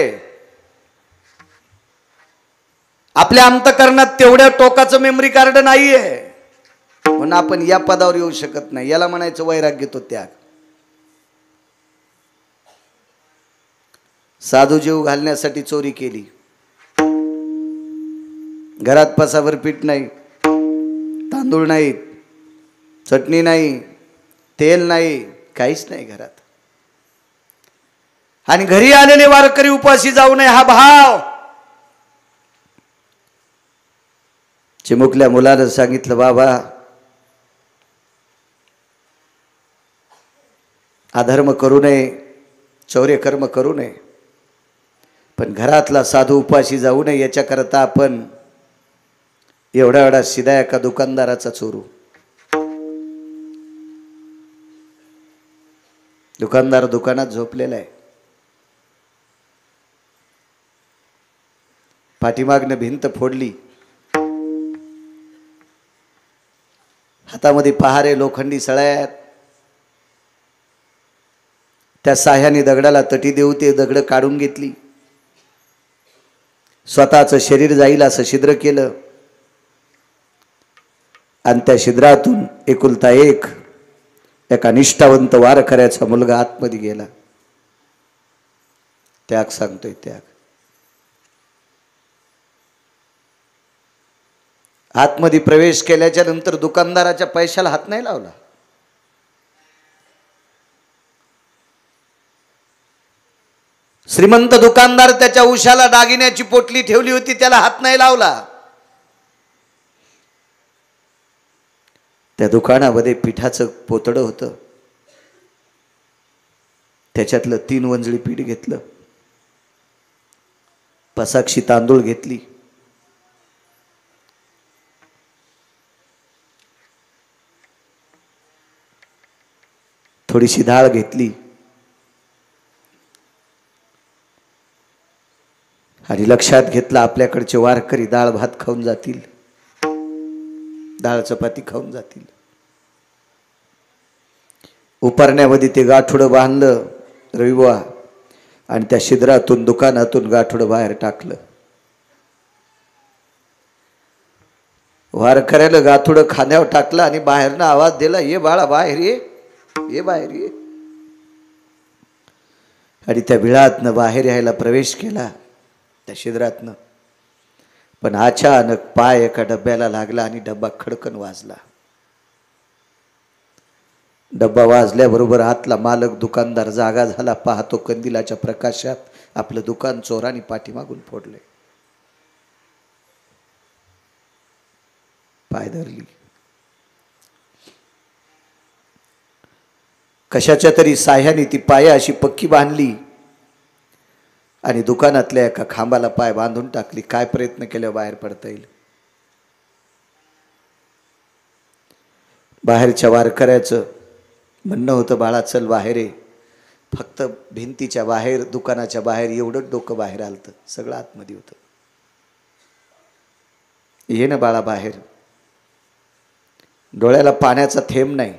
S1: आपल्या अंतकरणात तेवढ्या टोकाचं मेमरी कार्ड नाहीये म्हणून आपण या पदावर येऊ शकत नाही. याला म्हणायचं वैराग्य, तो त्याग. साधू जीव घालण्यासाठी चोरी केली, घरात पसाभर पीठ नाही, तांदूळ नाही, चटणी नाही, तेल नाही, काहीच नाही घरात. आणि घरी आलेले वारकरी उपाशी जाऊ नये हा भाव. चिमुकल्या मुलानं सांगितलं, बाबा अधर्म करू नये, चौर्य कर्म करू नये, पण घरातला साधू उपाशी जाऊ नये याच्याकरता आपण एवढा एवढा सिधा एका दुकानदाराचा चोरू. दुकानदार दुकानात झोपलेला आहे. पाठीमागनं भिंत फोडली, हातामध्ये पहारे, लोखंडी सळ्यात. त्या साह्याने दगडाला तटी देऊ ते दगड काढून घेतली. स्वतःचं शरीर जाईल असं छिद्र केलं आणि त्या छिद्रातून एकुलता एक एका निष्ठावंत वारकऱ्याचा मुलगा आतमध्ये गेला. त्याग सांगतोय, त्याग. आतमध्ये प्रवेश केल्याच्या नंतर दुकानदाराच्या पैशाला हात नाही लावला. श्रीमंत दुकानदार त्याच्या उशाला दागिन्याची पोटली ठेवली होती, त्याला हात नाही लावला. त्या दुकानामध्ये पिठाचं पोतडं होतं, त्याच्यातलं 3 वंजळी पीठ घेतलं, पसाक्षी तांदूळ घेतली, थोडीशी डाळ घेतली आणि लक्षात घेतलं आपल्याकडचे वारकरी डाळ भात खाऊन जातील, डाळ चपाती खाऊन जातील. उपरण्यामध्ये ते गाठोडं बांधलं रविबुवा आणि त्या छिद्रातून दुकानातून गाठोडं बाहेर टाकलं. वारकऱ्याला गाठोडं खांद्यावर टाकलं आणि बाहेरनं आवाज दिला, ये बाळा बाहेर ये, ये बाहेर ये. आणि त्या बिळातनं बाहेर यायला प्रवेश केला त्या छिद्रातनं. पण अचानक पाय एका डब्याला लागला आणि डब्बा खडकन वाजला. डब्बा वाजल्याबरोबर आतला मालक दुकानदार जागा झाला. पाहतो कंदिलाच्या प्रकाशात आपलं दुकान चोरांनी पाठीमागून फोडले. पाय धरली. कशाच्या तरी साह्याने ती पाय अशी पक्की बांधली आणि दुकानातल्या एका खांबाला पाय बांधून टाकली. काय प्रयत्न केल्यावर बाहेर पडता येईल. बाहेरच्या वारकऱ्याचं म्हणणं होतं, बाळा चल बाहेर ये. फक्त भिंतीच्या बाहेर दुकानाच्या बाहेर एवढंच डोकं बाहेर आलतं, सगळं आतमध्ये होतं. ये ना बाळा बाहेर. डोळ्याला पाण्याचा थेंब नाही,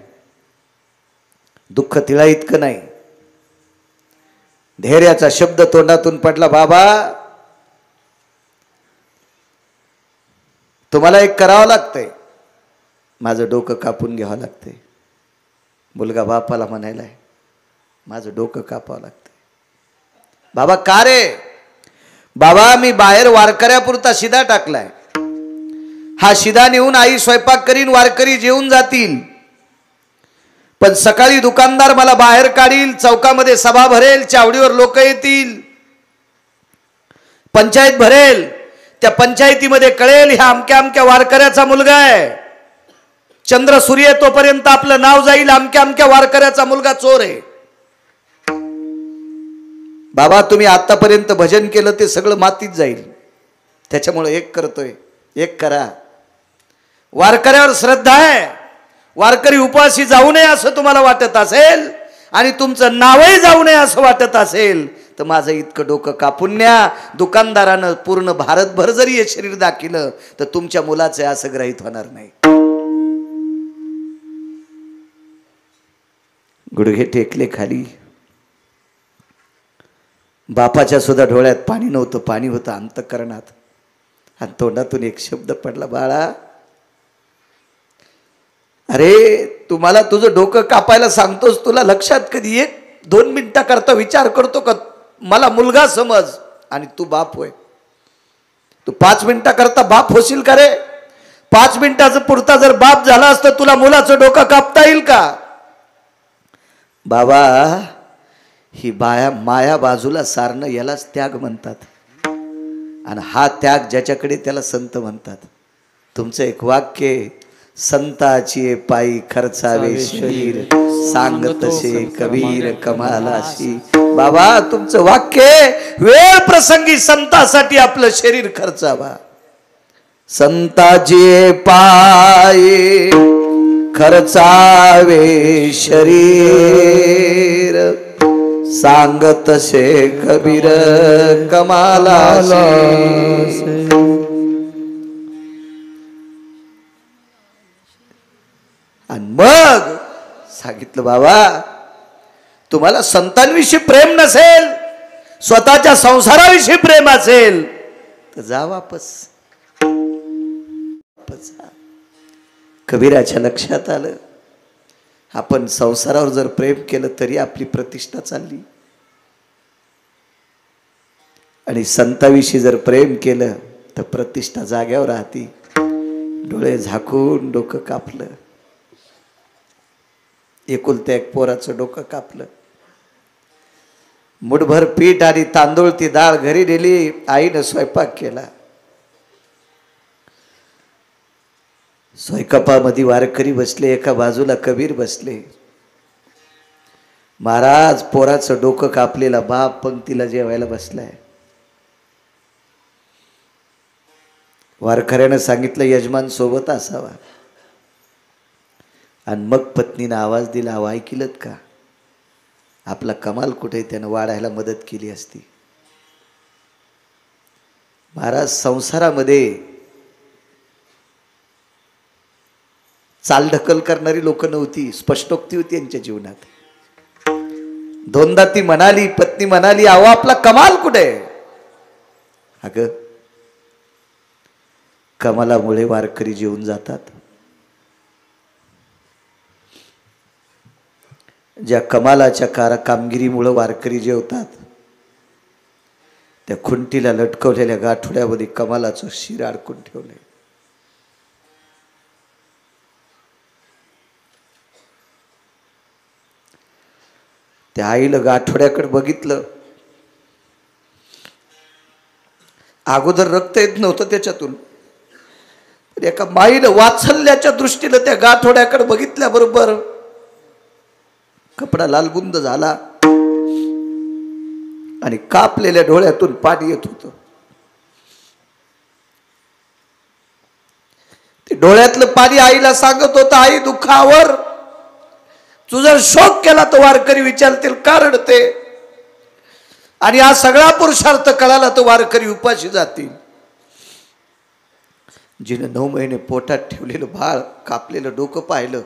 S1: दुःख तिळा इतकं नाही. धैर्याचा शब्द तोंडातून पडला, बाबा तुम्हाला एक करावं लागतंय, माझं डोकं कापून घ्यावं लागतंय. मुलगा बापाला म्हणायलाय, माझं डोकं कापावं लागतंय. बाबा का रे? बाबा मी बाहेर वारकऱ्यापुरता शिदा टाकलाय. हा शिदा नेऊन आई स्वयंपाक करीन, वारकरी जेवून जातील. पण सकाळी दुकानदार मला बाहेर काढील, चौकामध्ये सभा भरेल, चावडीवर लोक येतील, पंचायत भरेल. त्या पंचायतीमध्ये कळेल ह्या अमक्या अमक्या वारकऱ्याचा मुलगा आहे. चंद्र सूर्य तोपर्यंत आपलं नाव जाईल, अमक्या अमक्या वारकऱ्याचा मुलगा चोर आहे. बाबा तुम्ही आतापर्यंत भजन केलं ते सगळं मातीत जाईल. त्याच्यामुळे एक करतोय, एक करा. वारकऱ्यावर श्रद्धा आहे. वारकरी उपवासी जाऊ नये असं तुम्हाला वाटत असेल आणि तुमचं नावही जाऊ नये असं वाटत असेल तर माझं इतकं डोकं कापून न्या. दुकानदारानं पूर्ण भारतभर जरी हे शरीर दाखिलं तर तुमच्या मुलाचं असं ग्रहित होणार नाही. गुडघे टेकले खाली. बापाच्या सुद्धा डोळ्यात पाणी नव्हतं, पाणी होतं अंतःकरणात. आणि तोंडातून एक शब्द पडला, बाळा अरे तुम्हाला तुझं डोकं कापायला सांगतोस, तुला लक्षात कधी 1-2 मिनिटाकरता विचार करतो का मला मुलगा समज आणि तू बाप होय. तू 5 मिनिटाकरता बाप होशील का रे? 5 मिनिटाचं पुरता जर बाप झाला असतं तुला मुलाचं डोकं कापता येईल का? बाबा ही माया बाजूला सारणं यालाच त्याग म्हणतात. आणि हा त्याग ज्याच्याकडे त्याला संत म्हणतात. तुमचं एक वाक्य, संताची पायी खर्चावे शरीर, सांगतसे कबीर कमालाशी. बाबा तुमचं वाक्य, वेळ प्रसंगी संतासाठी आपलं शरीर खर्चावा. संताची पायी खर्चावे शरीर, सांगतसे कबीर कमालाशी. आणि मग सांगितलं, बाबा तुम्हाला संतांविषयी प्रेम नसेल, स्वतःच्या संसाराविषयी प्रेम असेल तर जा वापस. कबीराच्या लक्षात आलं, आपण संसारावर जर प्रेम केलं तरी आपली प्रतिष्ठा चालली, आणि संताविषयी जर प्रेम केलं तर प्रतिष्ठा जाग्यावर राहती. डोळे झाकून डोकं कापलं. एकुलत्या एक पोराचं डोकं कापलं. मुठभर पीठ आणि तांदूळ ती डाळ घरी नेली. आईनं स्वयंपाक केला. स्वयंपाकामध्ये वारकरी बसले, एका बाजूला कबीर बसले. महाराज पोराचं डोकं कापलेला बाप पंक्तीला जेवायला बसलाय. वारकऱ्यानं सांगितलं यजमान सोबत असावा. आणि मग पत्नीनं आवाज दिला, अहो ऐकिलत का? आपला कमाल कुठे, त्यानं वाढायला मदत केली असती. महाराज संसारामध्ये चालढकल करणारी लोक नव्हती, स्पष्टोक्ती होती यांच्या जीवनात. दोनदा ती म्हणाली, पत्नी म्हणाली, अहो आपला कमाल कुठे? अगं कमालामुळे वारकरी जेवून जातात. ज्या कमालाच्या कामगिरीमुळे वारकरी जेवतात, त्या खुंटीला लटकवलेल्या गाठोड्यामध्ये कमालाचं शिर अडकून ठेवलंय. त्या आईला गाठोड्याकडे बघितलं. अगोदर रक्त येत नव्हतं त्याच्यातून, पण एका माईनं वात्सल्याच्या दृष्टीनं त्या गाठोड्याकडे बघितल्याबरोबर कपडा लालबुंद झाला आणि कापलेल्या डोळ्यातून पाणी येत होतं. ते डोळ्यातलं पाणी आईला सांगत होतं, आई दुःखावर तू जर शोक केला तर वारकरी विचारतील का रडते, आणि हा सगळा पुरुषार्थ कळाला तर वारकरी उपाशी जातील. जिने 9 महिने पोटात ठेवलेलं बाळ कापलेलं डोकं पाहिलं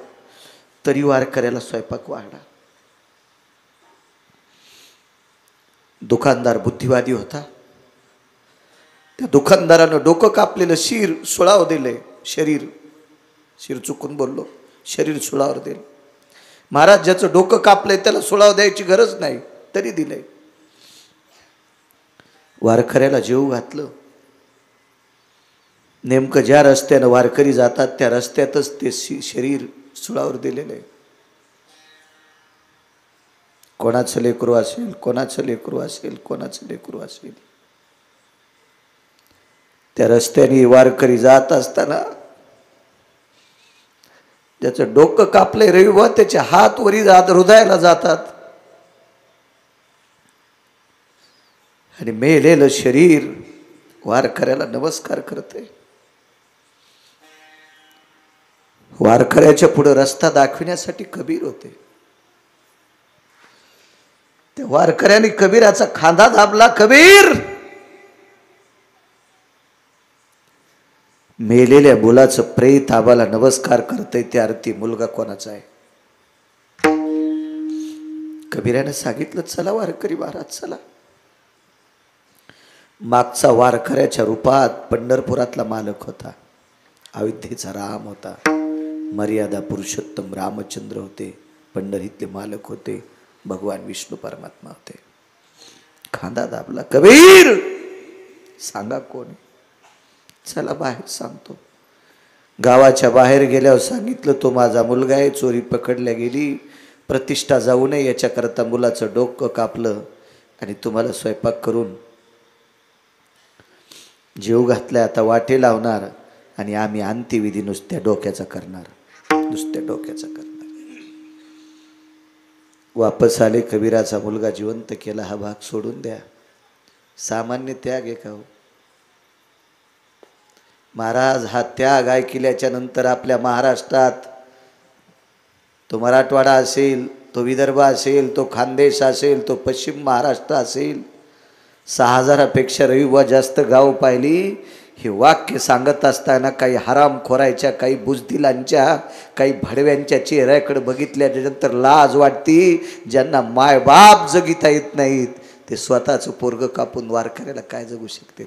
S1: तरी वारकऱ्याला स्वयंपाक वाढला. दुकानदार बुद्धिवादी होता. त्या दुकानदारानं डोकं कापलेलं शिर सुळावर दिलंय. शिर चुकून बोललो, शरीर सुळावर दिलं. महाराज ज्याचं डोकं कापलंय त्याला सुळावर द्यायची गरज नाही तरी दिलंय. वारकऱ्याला जेवू घातलं. नेमकं ज्या रस्त्यानं वारकरी जातात त्या रस्त्यातच ते शरीर सुळावर दिलेलं आहे. कोणाचं लेकरू असेल, कोणाचं लेकरू असेल, कोणाचं लेकरू असेल. त्या रस्त्याने वारकरी जात असताना ज्याचं डोकं कापलंय रविवार त्याचे हात वरी हृदयाला जातात आणि मेलेलं शरीर वारकऱ्याला नमस्कार करते. वारकऱ्याच्या पुढे रस्ता दाखविण्यासाठी कबीर होते. त्या वारकऱ्याने कबीराचा खांदा दाबला. कबीर, मेलेल्या मुलाचं प्रेत आबाला नमस्कार करते, त्या अर्थी मुलगा कोणाचा आहे? कबीराने सांगितलं, चला वारकरी महाराज चला. मागचा वारकऱ्याच्या रूपात पंढरपुरातला मालक होता, अयोध्येचा राम होता, मर्यादा पुरुषोत्तम रामचंद्र होते, पंढरीतले मालक होते, भगवान विष्णू परमात्मा होते. खांदा दाबला. कबीर, सांगा कोण? चला बाहेर सांगतो. गावाच्या बाहेर गेल्यावर सांगितलं, तो माझा मुलगा आहे, चोरी पकडल्या गेली, प्रतिष्ठा जाऊ नये याच्याकरता मुलाचं डोकं कापलं आणि तुम्हाला स्वयंपाक करून जेव घातलाय. आता वाटे लावणार आणि आम्ही अंत्यविधी नुसत्या डोक्याचा करणार, नुसत्या डोक्याचा करणार. वापस आले. कबीराचा मुलगा जिवंत केला. हा भाग सोडून द्या. सामान्य त्याग आहे का हो महाराज? हा त्याग ऐकल्याच्या नंतर आपल्या महाराष्ट्रात, तो मराठवाडा असेल, तो विदर्भ असेल, तो खानदेश असेल, तो पश्चिम महाराष्ट्र असेल, 6000पेक्षा रविवार जास्त गाव पाहिली. हे वाक्य सांगत असताना काही हरामखोरायच्या, काही बुजदिलांच्या, काही भडव्यांच्या चेहऱ्याकडे बघितल्यानंतर लाज वाटती. ज्यांना मायबाप जगिता येत नाहीत ते स्वतःचं पोरग कापून वारकऱ्याला काय जगू शकते?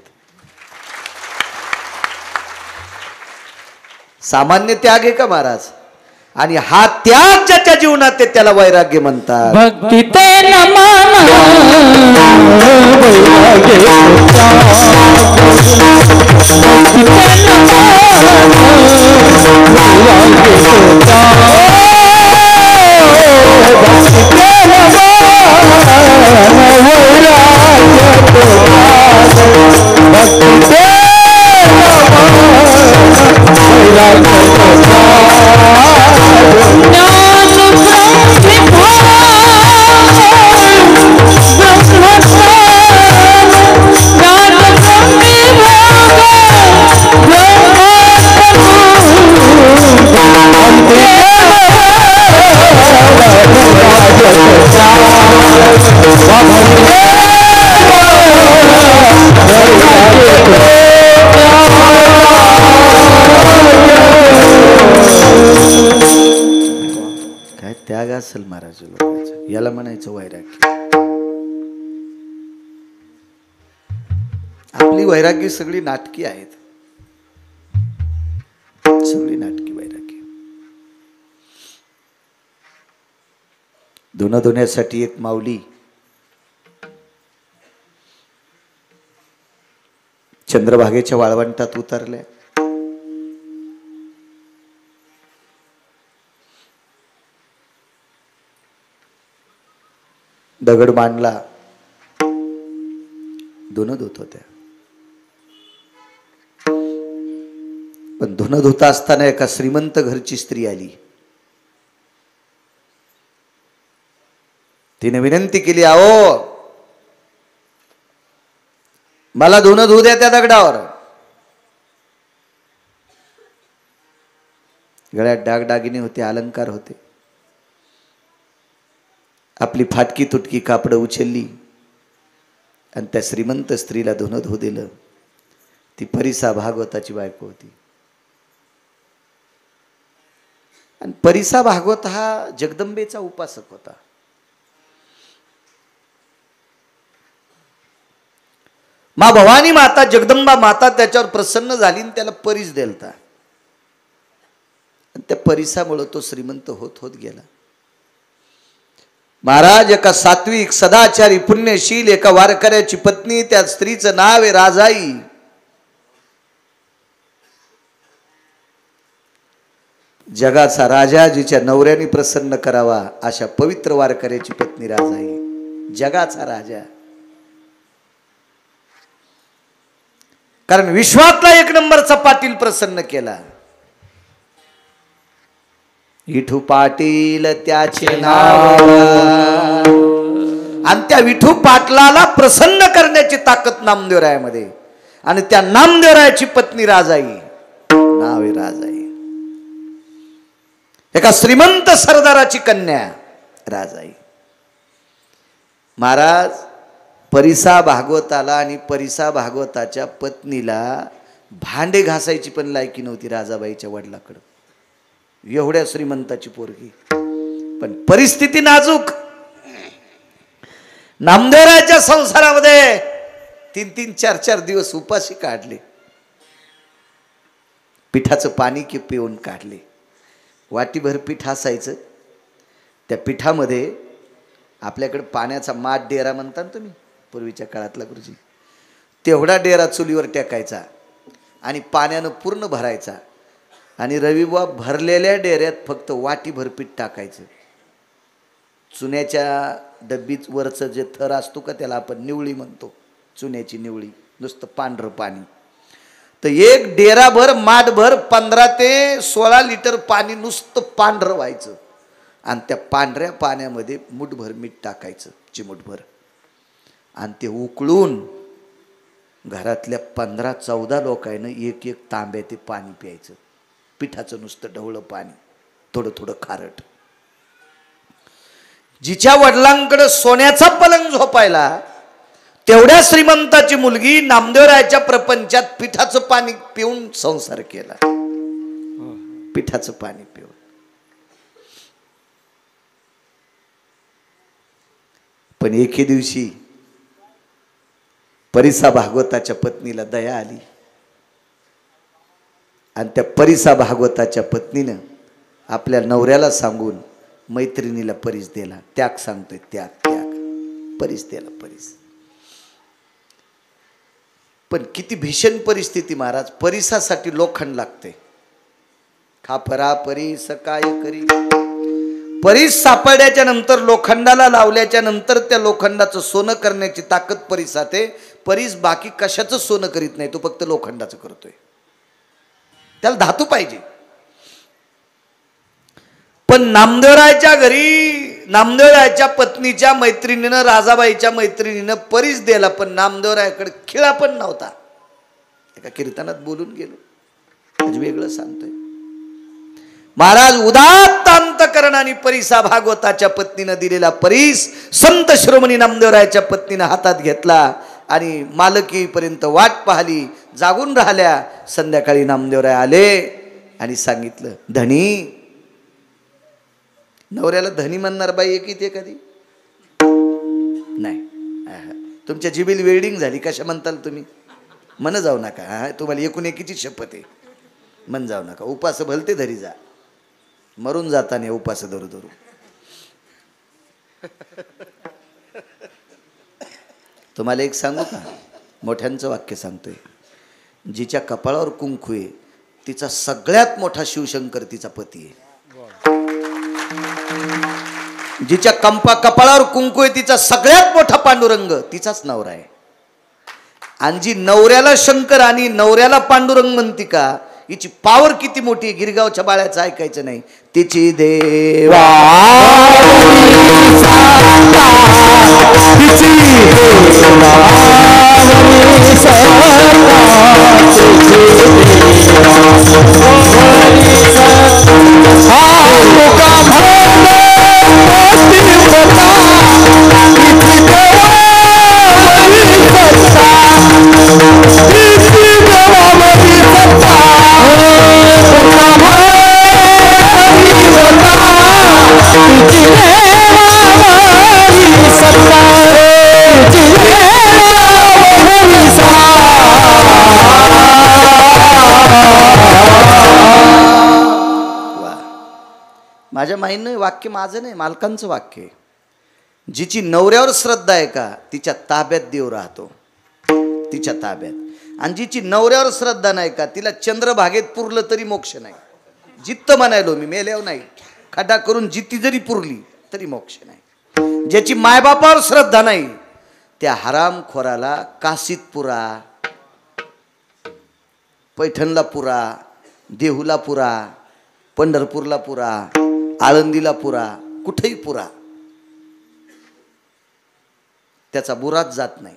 S1: सामान्य त्याग आहे का महाराज? आणि हा त्याग ज्याच्या जीवनात ते त्याला वैराग्य म्हणतात.
S2: भक्ती ते
S1: काय त्याग असेल महाराज लोकांचा, याला म्हणायचं वैराग्य. आपली वैराग्य सगळी नाटकी आहेत, सगळी नाटकी वैराग्य. धुणं धुण्यासाठी एक माऊली चंद्रभागेच्या वाळवंटात उतरल्या. दगड मांडला, धुणं धुत होत्या. पण धुणं धुता असताना एका श्रीमंत घरची स्त्री आली. तिने विनंती केली, आओ मला धुणं धुऊ द्या त्या दगडावर. गळ्यात डागडागिने होते, अलंकार होते. आपली फाटकी तुटकी कापडं उचलली आणि त्या श्रीमंत स्त्रीला धुणं धुऊ दिलं. ती परिसा भागवताची बायको होती. आणि परिसा भागवत हा जगदंबेचा उपासक होता. मा भवानी माता जगदंबा माता त्याच्यावर प्रसन्न झाली आणि त्याला परीस देलता. आणि त्या परिसामुळे तो श्रीमंत होत होत गेला. महाराज एका सात्विक सदाचारी पुण्यशील एका वारकऱ्याची पत्नी, त्या स्त्रीचं नाव आहे राजाई. जगाचा राजा जिच्या नवऱ्याने प्रसन्न करावा अशा पवित्र वारकऱ्याची पत्नी राजाई. जगाचा राजा, कारण विश्वातला एक नंबरचा पाटील प्रसन्न केला. विठू पाटील त्याचे नाव, आणि त्या विठू पाटलाला प्रसन्न करण्याची ताकद नामदेवरायामध्ये. आणि त्या नामदेवरायाची पत्नी राजाई, नाव आहे राजाई. एका श्रीमंत सरदाराची कन्या राजाई. महाराज परिसा भागवताला आणि परिसा भागवताच्या पत्नीला भांडे घासायची पण लायकी नव्हती राजाबाईच्या वडिलाकडं. एवढ्या श्रीमंताची पोरगी, पण परिस्थिती नाजूक. नामदेवरायाच्या संसारामध्ये 3-3, 4-4 दिवस उपाशी काढले. पिठाचं पाणी पिऊन काढले. वाटीभर पीठ असायचं. त्या पिठामध्ये आपल्याकडे पाण्याचा माठ डेरा म्हणता ना तुम्ही, पूर्वीच्या काळातला गुरुजी, तेवढा डेरा चुलीवर टाकायचा आणि पाण्यानं पूर्ण भरायचा. आणि रविवार भरलेल्या डेऱ्यात फक्त वाटीभर पीठ टाकायचं. चुन्याच्या डब्बीच वरचं जे थर असतो का, त्याला आपण निवळी म्हणतो, चुन्याची निवळी, नुसतं पांढरं पाणी. तर एक डेराभर माठभर 15 ते 16 लिटर पाणी नुसतं पांढरं व्हायचं. आणि त्या पांढऱ्या पाण्यामध्ये मुठभर मीठ टाकायचं, चिमूटभर. आणि ते उकळून घरातल्या 15-14 लोकांना एक एक तांब्या ते पाणी प्यायचं. पिठाचं नुसतं ढवळं पाणी, थोडं थोडं खारट. जिच्या वडिलांकडे सोन्याचा पलंग झोपायला, तेवढ्या श्रीमंताची मुलगी नामदेवरायाच्या प्रपंचात पिठाचं पाणी पिऊन संसार केला. पिठाचं पाणी पिऊन. पण एके दिवशी परिसा भागवताच्या पत्नीला दया आली. आणि त्या परिसा भागवताच्या पत्नीनं आपल्या नवऱ्याला सांगून मैत्रिणीला परीस दिला. त्याग सांगतोय, त्याग त्याग, परीस दिला, परीस. पण किती भीषण परिस्थिती महाराज. परिसासाठी लोखंड लागते. खापरा परीस काय करी. परीस सापडल्याच्या नंतर, लोखंडाला लावल्याच्या नंतर त्या लोखंडाचं सोनं करण्याची ताकद परिसात आहे. परीस बाकी कशाचं सोनं करीत नाही, तो फक्त लोखंडाचं करतोय. त्याला धातू पाहिजे. पण नामदेवरायाच्या घरी नामदेवरायाच्या पत्नीच्या मैत्रिणीनं, राजाबाईच्या मैत्रिणीनं परीस दिला. पण नामदेवरायाकडे खिळा पण नव्हता. एका कीर्तनात बोलून गेलो, आज वेगळं सांगतोय. महाराज उदात्त अंतकरणाने परिसा भागवताच्या पत्नीनं दिलेला परीस संत शिरोमणी नामदेवरायाच्या पत्नीनं हातात घेतला आणि मालकीपर्यंत वाट पाहिली. जागून राहिल्या. संध्याकाळी नामदेवराय आले आणि सांगितलं, धनी. नवऱ्याला धनी म्हणणार बाई एक इथे कधी नाही. तुमच्या जिबील वेल्डिंग झाली, कशा म्हणताल तुम्ही? मन जाऊ नका. तुम्हाला एकूण एकीची शपथ आहे, मन जाऊ नका. उपास भलते धरी जा, मरून जाता नाही उपास धरू धरू. तुम्हाला एक सांगू का, मोठ्यांचं वाक्य सांगतोय, जिच्या कपाळावर कुंकू आहे तिचा सगळ्यात मोठा शिवशंकर तिचा पती आहे. जिच्या कपाळावर कुंकू आहे तिचा सगळ्यात मोठा पांडुरंग तिचाच नवरा आहे. आणि जी नवऱ्याला शंकर आणि नवऱ्याला पांडुरंग म्हणती का, हिची पावर किती मोठी आहे. गिरगावच्या बाळ्याचं ऐकायचं नाही. तिची देवा माझ्या माहीनं वाक्य माझं नाही, मालकांचं वाक्य. जिची नवऱ्यावर श्रद्धा आहे का तिच्या ताब्यात देव राहतो, तिच्या ताब्यात. आणि जिची नवऱ्यावर श्रद्धा नाही का तिला चंद्रभागेत पुरलं तरी मोक्ष नाही. जित्त म्हणायलो मी, मेल्यावर नाही, खड्डा करून जित्ती जरी पुरली तरी मोक्ष नाही. ज्याची मायबापावर श्रद्धा नाही त्या हरामखोराला काशीत पुरा, पैठणला पुरा, देहूला पुरा, पंढरपूरला पुरा, आळंदीला पुरा, कुठेही पुरा, त्याचा बुराच जात नाही.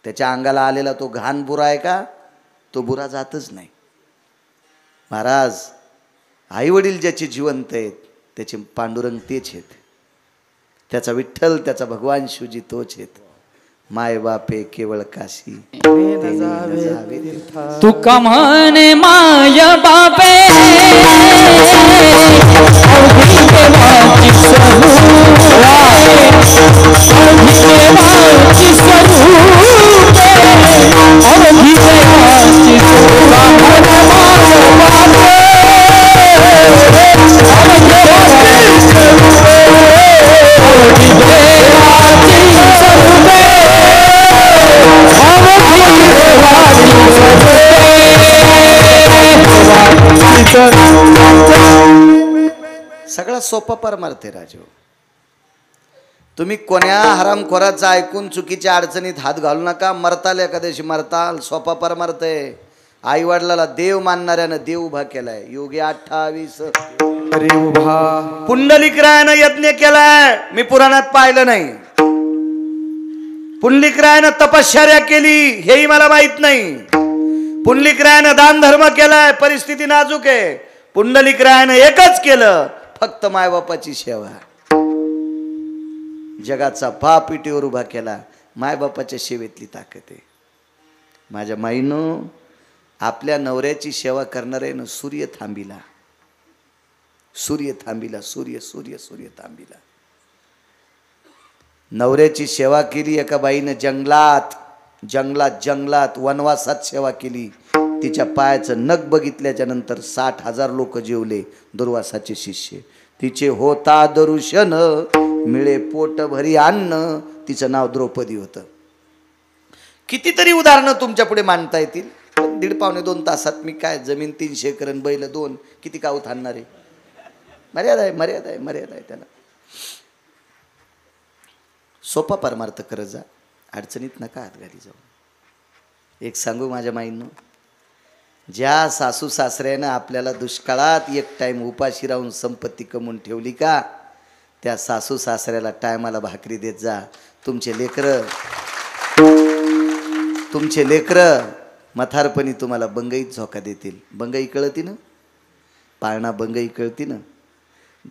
S1: त्याच्या अंगाला आलेला तो घाण बुरा आहे का, तो बुरा जातच नाही. महाराज, आई वडील ज्याचे जिवंत आहेत त्याचे पांडुरंग तेच आहेत, त्याचा विठ्ठल, त्याचा भगवान शिवजी तोच आहेत. माय बापे केवळ काशी
S3: तुका म्हणे माय बापे
S1: सगळा सोपा परमार्थ आहे राजू. तुम्ही कोण्या हरामखोराचं ऐकून चुकीच्या अडचणीत हात घालू नका. मरताल एखाद्याशी मरताल, सोपा परमार्थ आहे. आई वडिलाला देव मानणाऱ्यानं देव उभा केलाय. योगी 28 पुंडलिकरायानं यज्ञ केलाय, मी पुराणात पाहिलं नाही. पुंडलिकरायानं तपश्चर्या केली हेही मला माहित नाही. पुंडलिकरायानं दान धर्म केलाय, परिस्थिती नाजूक आहे. पुंडलिकरायानं एकच केलं, फक्त मायबापाची सेवा. जगाचा बाप इटीवर उभा केला, मायबापाच्या सेवेतली ताकद आहे. माझ्या माईनं आपल्या नवऱ्याची सेवा करणाऱ्यानं सूर्य थांबिला, सूर्य थांबिला, सूर्य सूर्य सूर्य थांबिला. नवऱ्याची सेवा केली एका बाईनं जंगलात जंगलात जंगलात वनवासात सेवा केली. तिच्या पायाचं नख बघितल्याच्या नंतर 60,000 लोक जेवले, दुर्वासाचे शिष्य. तिचे होता दरुशन मिळे पोट भरी अन्न, तिचं नाव द्रौपदी होतं. कितीतरी उदाहरणं तुमच्या पुढे मांडता येतील, पण 1.5-2 तासात मी काय, जमीन 300 एकर बैल 2 किती काऊत आणणार आहे. मर्यादा आहे, मर्यादा आहे, मर्यादा आहे त्याला. सोपा परमार्थ करत जा, अडचणीत नका हात घाली जाऊ. एक सांगू माझ्या माईंनो, ज्या सासू सासऱ्यानं आपल्याला दुष्काळात एक टाइम उपाशी राहून संपत्ती कमवून ठेवली का, त्या सासू सासऱ्याला टायमाला भाकरी देत जा. तुमचे लेकरं मथारपणी तुम्हाला बंगईत झोका देतील. बंगई कळती ना, पाळणा बंगई कळती ना.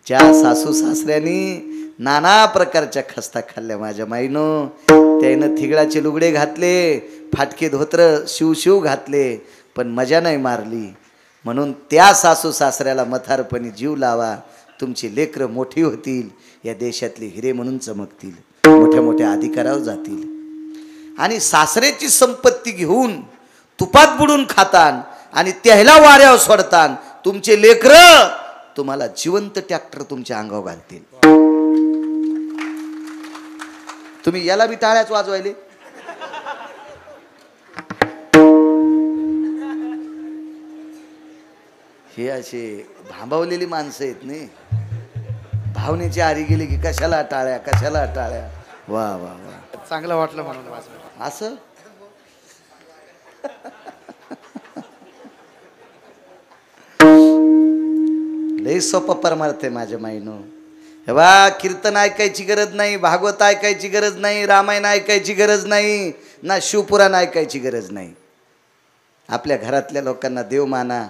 S1: ज्या सासू सासऱ्यांनी नाना प्रकारच्या खस्ता खाल्ल्या माझ्या माईनो, त्यानं थिगळाचे लुगडे घातले, फाटके धोत्र शिव घातले, पण मजा नाही मारली. म्हणून त्या सासू सासऱ्याला मथारपणी जीव लावा. तुमची लेकरं मोठी होतील, या देशातले हिरे म्हणून चमकतील, मोठ्या मोठ्या अधिकारावर जातील. आणि सासऱ्याची संपत्ती घेऊन तुपात बुडून खातान आणि त्याला वाऱ्यावर सोडतान. तुमचे लेकरं तुम्हाला जिवंत ट्रॅक्टर तुमच्या अंगावर घालतील. तुम्ही याला बी टाळ्याच वाजवायले. हे असे भांबावलेली माणसं आहेत नाही. भावनेची आरी गेली की कशाला टाळ्या कशाला टाळ्या. वा वा वा,
S4: चांगलं वाटलं म्हणून वाजवायला.
S1: असं लय सोपं परमार्थ आहे माझ्या माईनो. हे बा, कीर्तन ऐकायची गरज नाही, भागवत ऐकायची गरज नाही, रामायण ऐकायची गरज नाही, ना शिवपुराण ऐकायची गरज नाही. आपल्या घरातल्या लोकांना देव माना,